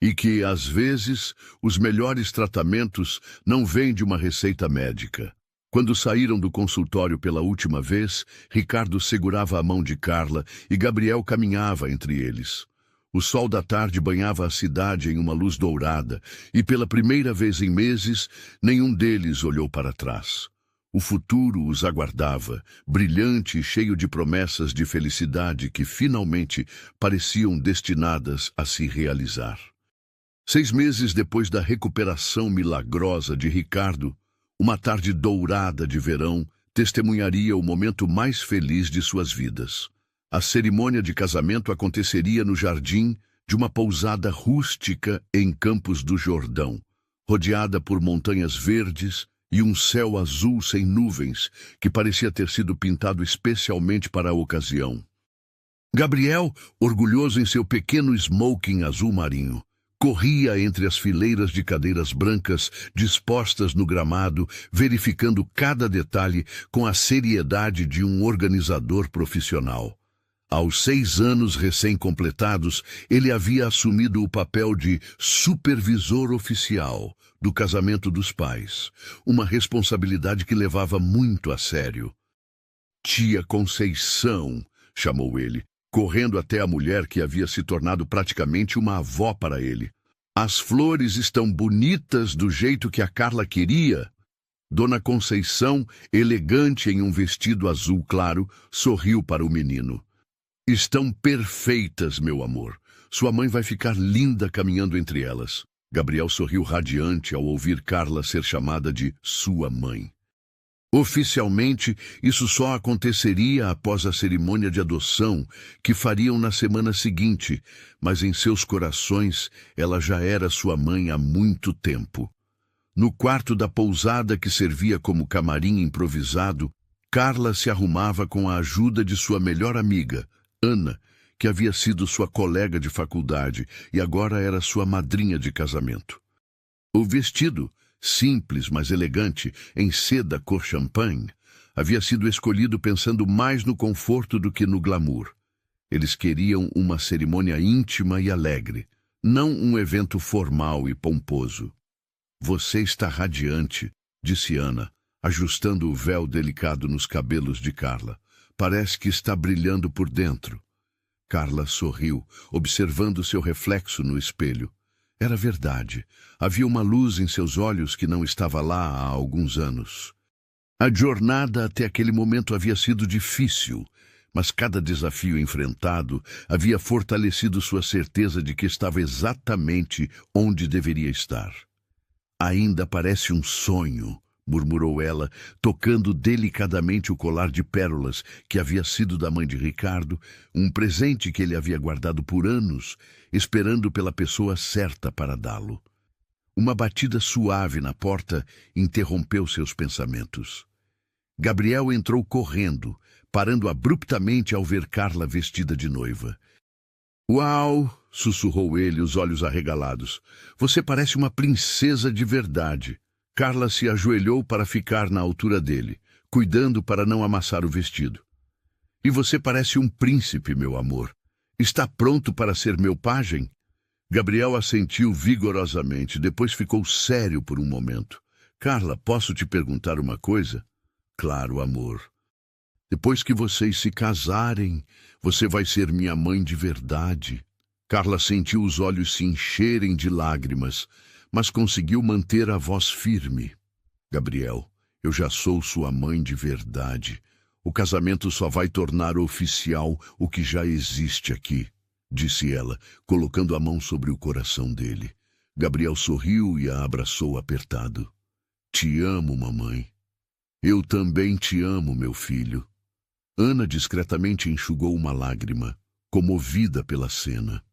E que, às vezes, os melhores tratamentos não vêm de uma receita médica. Quando saíram do consultório pela última vez, Ricardo segurava a mão de Carla e Gabriel caminhava entre eles. O sol da tarde banhava a cidade em uma luz dourada e, pela primeira vez em meses, nenhum deles olhou para trás. O futuro os aguardava, brilhante e cheio de promessas de felicidade que, finalmente, pareciam destinadas a se realizar. 6 meses depois da recuperação milagrosa de Ricardo, uma tarde dourada de verão testemunharia o momento mais feliz de suas vidas. A cerimônia de casamento aconteceria no jardim de uma pousada rústica em Campos do Jordão, rodeada por montanhas verdes e um céu azul sem nuvens que parecia ter sido pintado especialmente para a ocasião. Gabriel, orgulhoso em seu pequeno smoking azul marinho, corria entre as fileiras de cadeiras brancas dispostas no gramado, verificando cada detalhe com a seriedade de um organizador profissional. Aos 6 anos recém-completados, ele havia assumido o papel de supervisor oficial do casamento dos pais, uma responsabilidade que levava muito a sério. Tia Conceição, chamou ele, correndo até a mulher que havia se tornado praticamente uma avó para ele. As flores estão bonitas do jeito que a Carla queria. Dona Conceição, elegante em um vestido azul claro, sorriu para o menino. Estão perfeitas, meu amor. Sua mãe vai ficar linda caminhando entre elas. Gabriel sorriu radiante ao ouvir Carla ser chamada de sua mãe. Oficialmente, isso só aconteceria após a cerimônia de adoção, que fariam na semana seguinte, mas em seus corações ela já era sua mãe há muito tempo. No quarto da pousada que servia como camarim improvisado, Carla se arrumava com a ajuda de sua melhor amiga, Ana, que havia sido sua colega de faculdade e agora era sua madrinha de casamento. O vestido, simples, mas elegante, em seda cor champanhe, havia sido escolhido pensando mais no conforto do que no glamour. Eles queriam uma cerimônia íntima e alegre, não um evento formal e pomposo. Você está radiante, disse Ana, ajustando o véu delicado nos cabelos de Carla. Parece que está brilhando por dentro. Carla sorriu, observando seu reflexo no espelho. Era verdade. Havia uma luz em seus olhos que não estava lá há alguns anos. A jornada até aquele momento havia sido difícil, mas cada desafio enfrentado havia fortalecido sua certeza de que estava exatamente onde deveria estar. Ainda parece um sonho, murmurou ela, tocando delicadamente o colar de pérolas que havia sido da mãe de Ricardo, um presente que ele havia guardado por anos, esperando pela pessoa certa para dá-lo. Uma batida suave na porta interrompeu seus pensamentos. Gabriel entrou correndo, parando abruptamente ao ver Carla vestida de noiva. "Uau!" sussurrou ele, os olhos arregalados. "Você parece uma princesa de verdade." Carla se ajoelhou para ficar na altura dele, cuidando para não amassar o vestido. "E você parece um príncipe, meu amor. Está pronto para ser meu pajem?" Gabriel assentiu vigorosamente, depois ficou sério por um momento. "Carla, posso te perguntar uma coisa?" "Claro, amor. Depois que vocês se casarem, você vai ser minha mãe de verdade." Carla sentiu os olhos se encherem de lágrimas, mas conseguiu manter a voz firme. "Gabriel, eu já sou sua mãe de verdade. O casamento só vai tornar oficial o que já existe aqui", disse ela, colocando a mão sobre o coração dele. Gabriel sorriu e a abraçou apertado. "Te amo, mamãe." "Eu também te amo, meu filho." Ana discretamente enxugou uma lágrima, comovida pela cena.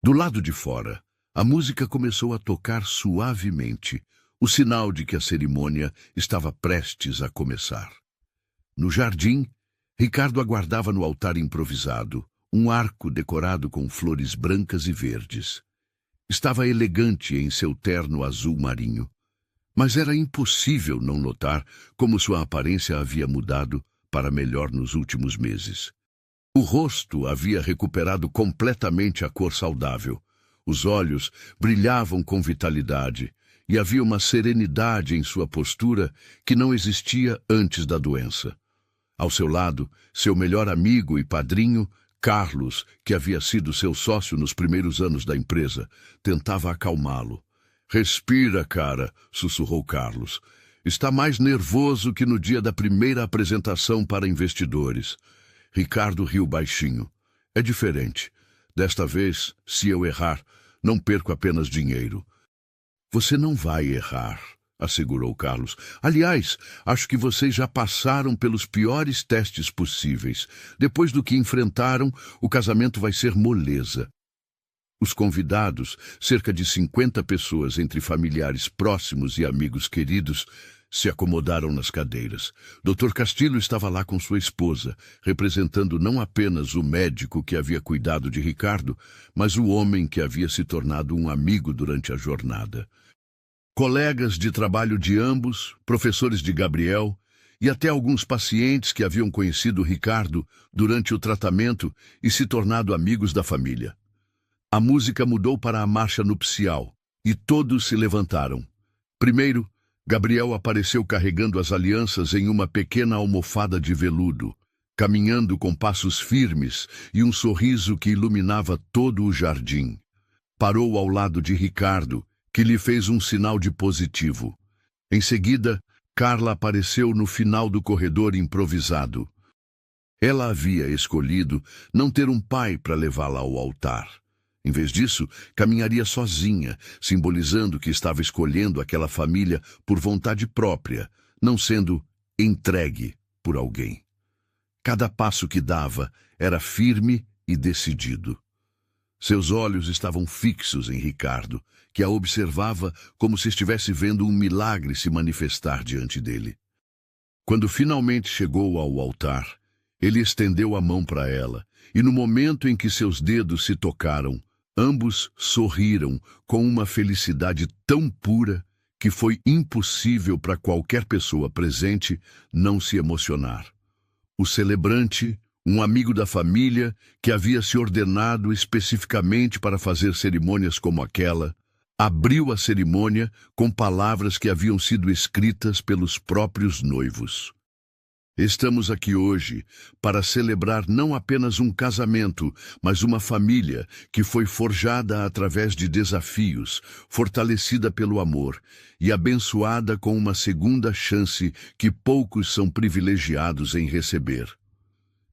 Do lado de fora, a música começou a tocar suavemente, o sinal de que a cerimônia estava prestes a começar. No jardim, Ricardo aguardava no altar improvisado, um arco decorado com flores brancas e verdes. Estava elegante em seu terno azul marinho, mas era impossível não notar como sua aparência havia mudado para melhor nos últimos meses. O rosto havia recuperado completamente a cor saudável. Os olhos brilhavam com vitalidade e havia uma serenidade em sua postura que não existia antes da doença. Ao seu lado, seu melhor amigo e padrinho, Carlos, que havia sido seu sócio nos primeiros anos da empresa, tentava acalmá-lo. "Respira, cara", sussurrou Carlos. "Está mais nervoso que no dia da primeira apresentação para investidores." Ricardo riu baixinho. "É diferente. Desta vez, se eu errar, não perco apenas dinheiro." "Você não vai errar", assegurou Carlos. "Aliás, acho que vocês já passaram pelos piores testes possíveis. Depois do que enfrentaram, o casamento vai ser moleza." Os convidados, cerca de 50 pessoas entre familiares próximos e amigos queridos, se acomodaram nas cadeiras. Dr. Castilho estava lá com sua esposa, representando não apenas o médico que havia cuidado de Ricardo, mas o homem que havia se tornado um amigo durante a jornada. Colegas de trabalho de ambos, professores de Gabriel e até alguns pacientes que haviam conhecido Ricardo durante o tratamento e se tornado amigos da família. A música mudou para a marcha nupcial e todos se levantaram. Primeiro, Gabriel apareceu carregando as alianças em uma pequena almofada de veludo, caminhando com passos firmes e um sorriso que iluminava todo o jardim. Parou ao lado de Ricardo, que lhe fez um sinal de positivo. Em seguida, Carla apareceu no final do corredor improvisado. Ela havia escolhido não ter um pai para levá-la ao altar. Em vez disso, caminharia sozinha, simbolizando que estava escolhendo aquela família por vontade própria, não sendo entregue por alguém. Cada passo que dava era firme e decidido. Seus olhos estavam fixos em Ricardo, que a observava como se estivesse vendo um milagre se manifestar diante dele. Quando finalmente chegou ao altar, ele estendeu a mão para ela, e no momento em que seus dedos se tocaram, ambos sorriram com uma felicidade tão pura que foi impossível para qualquer pessoa presente não se emocionar. O celebrante, um amigo da família que havia se ordenado especificamente para fazer cerimônias como aquela, Abriu a cerimônia com palavras que haviam sido escritas pelos próprios noivos. Estamos aqui hoje para celebrar não apenas um casamento, mas uma família que foi forjada através de desafios, fortalecida pelo amor e abençoada com uma segunda chance que poucos são privilegiados em receber.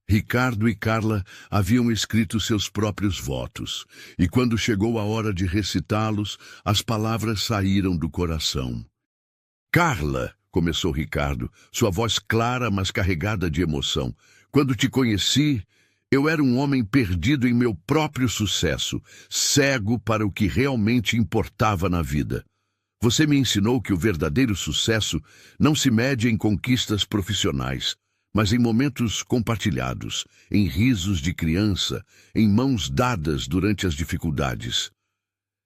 Ricardo e Carla haviam escrito seus próprios votos, e quando chegou a hora de recitá-los, as palavras saíram do coração. Carla, começou Ricardo, sua voz clara, mas carregada de emoção. Quando te conheci, eu era um homem perdido em meu próprio sucesso, cego para o que realmente importava na vida. Você me ensinou que o verdadeiro sucesso não se mede em conquistas profissionais, mas em momentos compartilhados, em risos de criança, em mãos dadas durante as dificuldades.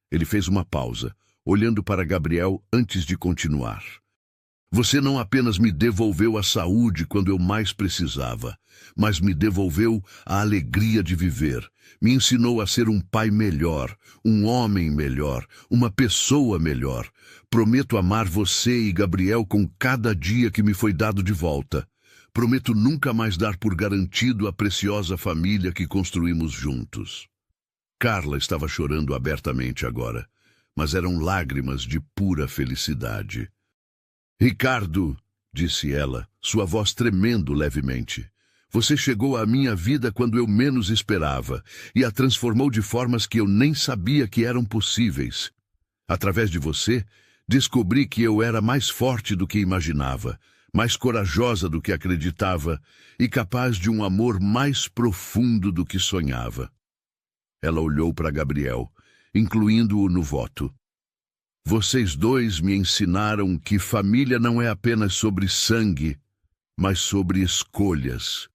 Ele fez uma pausa, olhando para Gabriel antes de continuar. Você não apenas me devolveu a saúde quando eu mais precisava, mas me devolveu a alegria de viver. Me ensinou a ser um pai melhor, um homem melhor, uma pessoa melhor. Prometo amar você e Gabriel com cada dia que me foi dado de volta. Prometo nunca mais dar por garantido a preciosa família que construímos juntos. Carla estava chorando abertamente agora, mas eram lágrimas de pura felicidade. Ricardo, disse ela, sua voz tremendo levemente, você chegou à minha vida quando eu menos esperava e a transformou de formas que eu nem sabia que eram possíveis. Através de você, descobri que eu era mais forte do que imaginava, mais corajosa do que acreditava e capaz de um amor mais profundo do que sonhava. Ela olhou para Gabriel, incluindo-o no voto. Vocês dois me ensinaram que família não é apenas sobre sangue, mas sobre escolhas.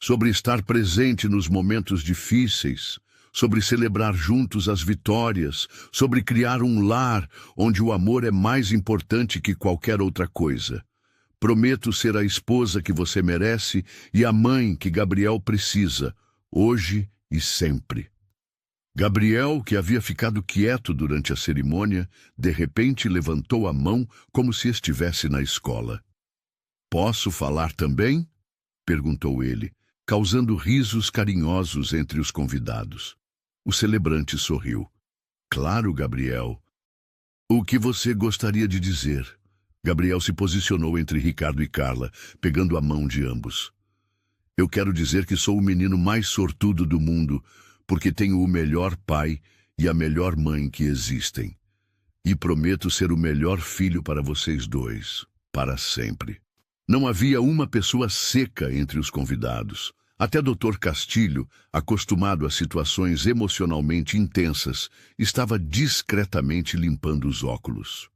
Sobre estar presente nos momentos difíceis, sobre celebrar juntos as vitórias, sobre criar um lar onde o amor é mais importante que qualquer outra coisa. Prometo ser a esposa que você merece e a mãe que Gabriel precisa, hoje e sempre. Gabriel, que havia ficado quieto durante a cerimônia, de repente levantou a mão como se estivesse na escola. Posso falar também? Perguntou ele, causando risos carinhosos entre os convidados. O celebrante sorriu. Claro, Gabriel. O que você gostaria de dizer? Gabriel se posicionou entre Ricardo e Carla, pegando a mão de ambos. Eu quero dizer que sou o menino mais sortudo do mundo, porque tenho o melhor pai e a melhor mãe que existem. E prometo ser o melhor filho para vocês dois, para sempre. Não havia uma pessoa seca entre os convidados. Até Dr. Castilho, acostumado a situações emocionalmente intensas, estava discretamente limpando os óculos.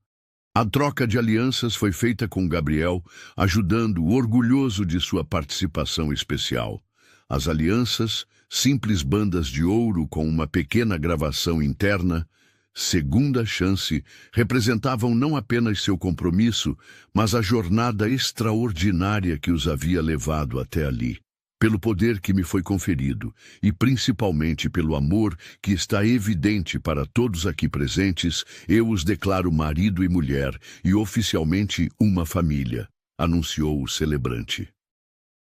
A troca de alianças foi feita com Gabriel, ajudando-o orgulhoso de sua participação especial. As alianças, simples bandas de ouro com uma pequena gravação interna, segunda chance, representavam não apenas seu compromisso, mas a jornada extraordinária que os havia levado até ali. Pelo poder que me foi conferido, e principalmente pelo amor que está evidente para todos aqui presentes, eu os declaro marido e mulher, e oficialmente uma família, anunciou o celebrante.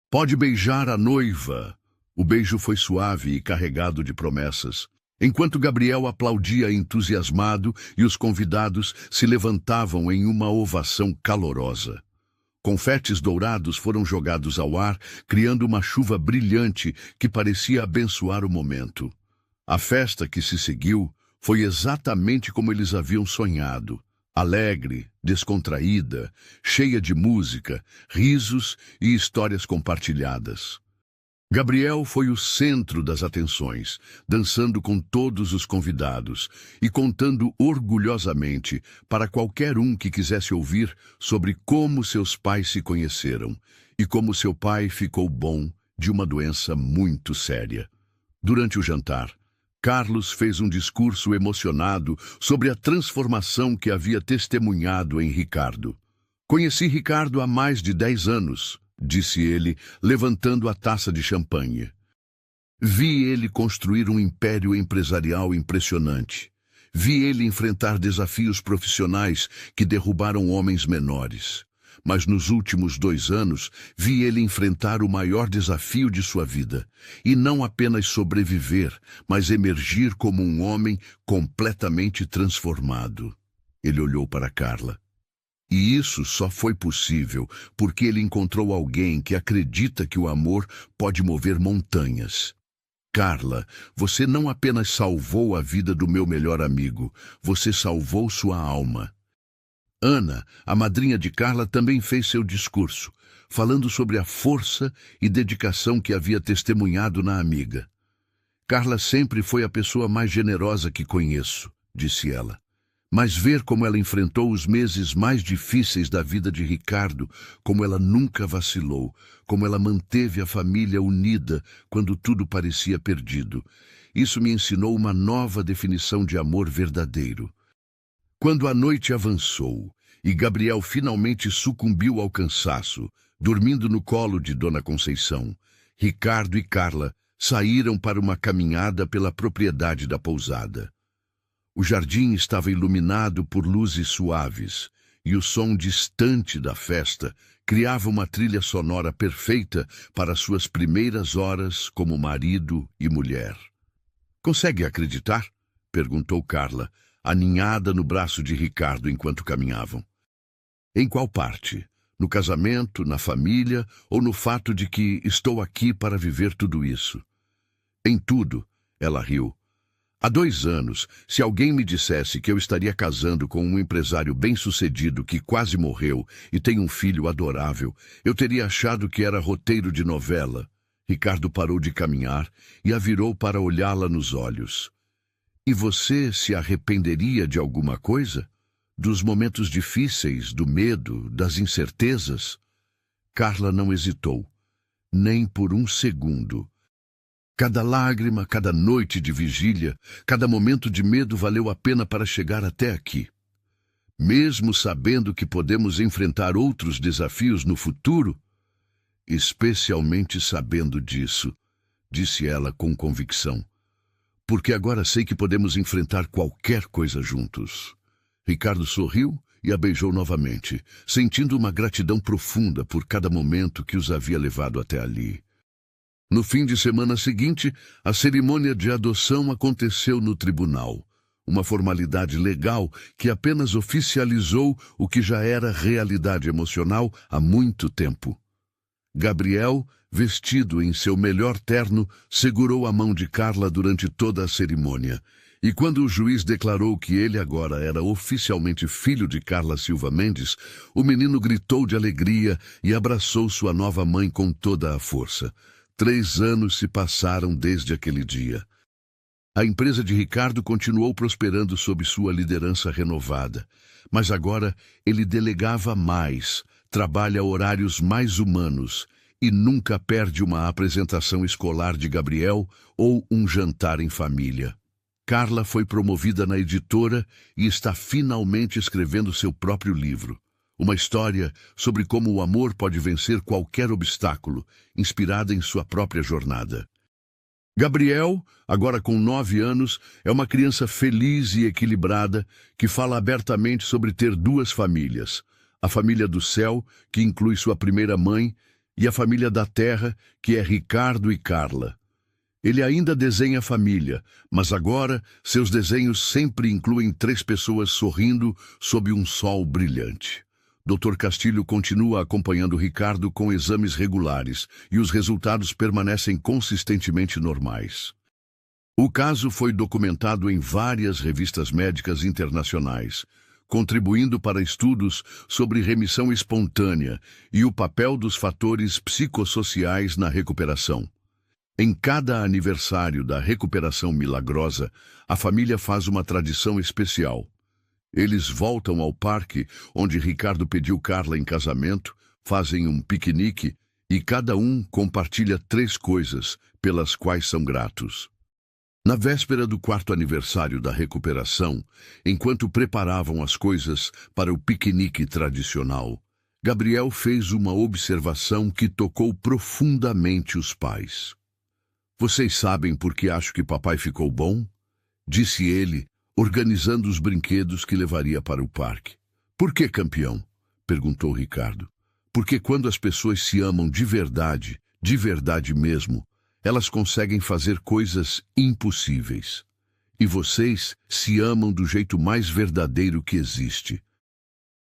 Pode beijar a noiva. O beijo foi suave e carregado de promessas, enquanto Gabriel aplaudia entusiasmado e os convidados se levantavam em uma ovação calorosa. Confetes dourados foram jogados ao ar, criando uma chuva brilhante que parecia abençoar o momento. A festa que se seguiu foi exatamente como eles haviam sonhado. Alegre, descontraída, cheia de música, risos e histórias compartilhadas. Gabriel foi o centro das atenções, dançando com todos os convidados e contando orgulhosamente para qualquer um que quisesse ouvir sobre como seus pais se conheceram e como seu pai ficou bom de uma doença muito séria. Durante o jantar, Carlos fez um discurso emocionado sobre a transformação que havia testemunhado em Ricardo. Conheci Ricardo há mais de 10 anos, disse ele, levantando a taça de champanhe. Vi ele construir um império empresarial impressionante. Vi ele enfrentar desafios profissionais que derrubaram homens menores. Mas nos últimos 2 anos, vi ele enfrentar o maior desafio de sua vida. E não apenas sobreviver, mas emergir como um homem completamente transformado. Ele olhou para Carla. E isso só foi possível porque ele encontrou alguém que acredita que o amor pode mover montanhas. Carla, você não apenas salvou a vida do meu melhor amigo, você salvou sua alma. Ana, a madrinha de Carla, também fez seu discurso, falando sobre a força e dedicação que havia testemunhado na amiga. Carla sempre foi a pessoa mais generosa que conheço, disse ela. Mas ver como ela enfrentou os meses mais difíceis da vida de Ricardo, como ela nunca vacilou, como ela manteve a família unida quando tudo parecia perdido. Isso me ensinou uma nova definição de amor verdadeiro. Quando a noite avançou e Gabriel finalmente sucumbiu ao cansaço, dormindo no colo de Dona Conceição, Ricardo e Carla saíram para uma caminhada pela propriedade da pousada. O jardim estava iluminado por luzes suaves, e o som distante da festa criava uma trilha sonora perfeita para suas primeiras horas como marido e mulher. "Consegue acreditar?" perguntou Carla, aninhada no braço de Ricardo enquanto caminhavam. "Em qual parte? No casamento, na família ou no fato de que estou aqui para viver tudo isso?" "Em tudo," ela riu. "Há 2 anos, se alguém me dissesse que eu estaria casando com um empresário bem-sucedido que quase morreu e tem um filho adorável, eu teria achado que era roteiro de novela." Ricardo parou de caminhar e a virou para olhá-la nos olhos. "E você se arrependeria de alguma coisa? Dos momentos difíceis, do medo, das incertezas?" Carla não hesitou, nem por um segundo. Cada lágrima, cada noite de vigília, cada momento de medo valeu a pena para chegar até aqui. Mesmo sabendo que podemos enfrentar outros desafios no futuro, especialmente sabendo disso, disse ela com convicção, porque agora sei que podemos enfrentar qualquer coisa juntos. Ricardo sorriu e a beijou novamente, sentindo uma gratidão profunda por cada momento que os havia levado até ali. No fim de semana seguinte, a cerimônia de adoção aconteceu no tribunal, uma formalidade legal que apenas oficializou o que já era realidade emocional há muito tempo. Gabriel, vestido em seu melhor terno, segurou a mão de Carla durante toda a cerimônia, e quando o juiz declarou que ele agora era oficialmente filho de Carla Silva Mendes, o menino gritou de alegria e abraçou sua nova mãe com toda a força. 3 anos se passaram desde aquele dia. A empresa de Ricardo continuou prosperando sob sua liderança renovada, mas agora ele delegava mais, trabalha horários mais humanos e nunca perde uma apresentação escolar de Gabriel ou um jantar em família. Carla foi promovida na editora e está finalmente escrevendo seu próprio livro. Uma história sobre como o amor pode vencer qualquer obstáculo, inspirada em sua própria jornada. Gabriel, agora com 9 anos, é uma criança feliz e equilibrada que fala abertamente sobre ter 2 famílias. A família do céu, que inclui sua primeira mãe, e a família da terra, que é Ricardo e Carla. Ele ainda desenha família, mas agora seus desenhos sempre incluem 3 pessoas sorrindo sob um sol brilhante. Dr. Castilho continua acompanhando Ricardo com exames regulares e os resultados permanecem consistentemente normais. O caso foi documentado em várias revistas médicas internacionais, contribuindo para estudos sobre remissão espontânea e o papel dos fatores psicossociais na recuperação. Em cada aniversário da recuperação milagrosa, a família faz uma tradição especial. Eles voltam ao parque, onde Ricardo pediu Carla em casamento, fazem um piquenique e cada um compartilha 3 coisas pelas quais são gratos. Na véspera do 4º aniversário da recuperação, enquanto preparavam as coisas para o piquenique tradicional, Gabriel fez uma observação que tocou profundamente os pais. "Vocês sabem por que acho que papai ficou bom?" disse ele, organizando os brinquedos que levaria para o parque. Por que, campeão? Perguntou Ricardo. Porque quando as pessoas se amam de verdade mesmo, elas conseguem fazer coisas impossíveis. E vocês se amam do jeito mais verdadeiro que existe.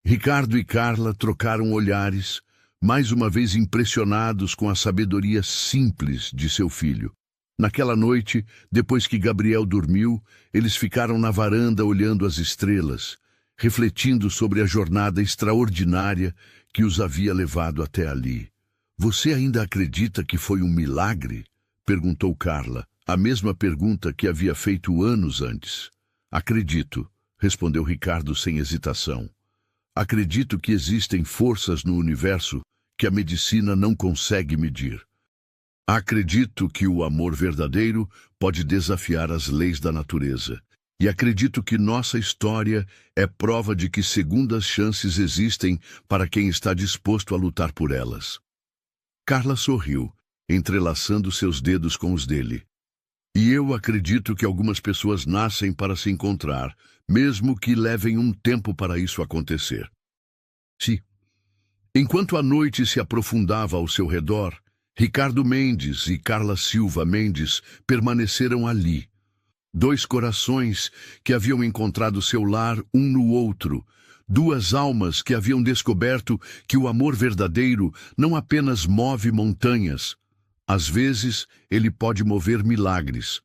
Ricardo e Carla trocaram olhares, mais uma vez impressionados com a sabedoria simples de seu filho. Naquela noite, depois que Gabriel dormiu, eles ficaram na varanda olhando as estrelas, refletindo sobre a jornada extraordinária que os havia levado até ali. Você ainda acredita que foi um milagre? Perguntou Carla, a mesma pergunta que havia feito anos antes. Acredito, respondeu Ricardo sem hesitação. Acredito que existem forças no universo que a medicina não consegue medir. Acredito que o amor verdadeiro pode desafiar as leis da natureza. E acredito que nossa história é prova de que segundas chances existem para quem está disposto a lutar por elas. Carla sorriu, entrelaçando seus dedos com os dele. E eu acredito que algumas pessoas nascem para se encontrar, mesmo que levem um tempo para isso acontecer. Sim. Enquanto a noite se aprofundava ao seu redor, Ricardo Mendes e Carla Silva Mendes permaneceram ali. Dois corações que haviam encontrado seu lar um no outro, duas almas que haviam descoberto que o amor verdadeiro não apenas move montanhas, às vezes ele pode mover milagres.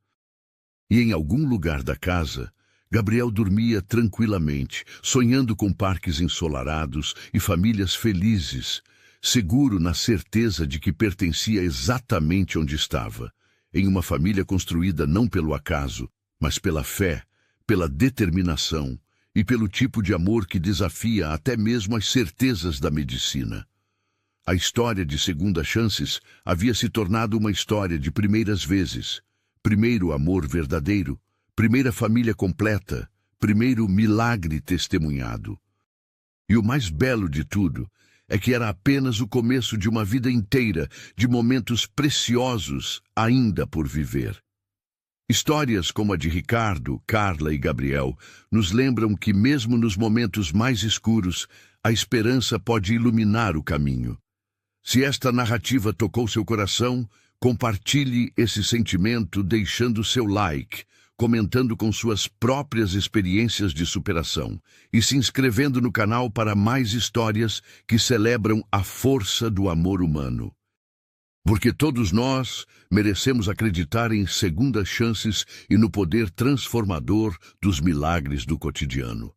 E em algum lugar da casa, Gabriel dormia tranquilamente, sonhando com parques ensolarados e famílias felizes, seguro na certeza de que pertencia exatamente onde estava, em uma família construída não pelo acaso, mas pela fé, pela determinação e pelo tipo de amor que desafia até mesmo as certezas da medicina. A história de segundas chances havia se tornado uma história de primeiras vezes. Primeiro amor verdadeiro, primeira família completa, primeiro milagre testemunhado. E o mais belo de tudo é que era apenas o começo de uma vida inteira de momentos preciosos ainda por viver. Histórias como a de Ricardo, Carla e Gabriel nos lembram que mesmo nos momentos mais escuros, a esperança pode iluminar o caminho. Se esta narrativa tocou seu coração, compartilhe esse sentimento deixando seu like, comentando com suas próprias experiências de superação e se inscrevendo no canal para mais histórias que celebram a força do amor humano. Porque todos nós merecemos acreditar em segundas chances e no poder transformador dos milagres do cotidiano.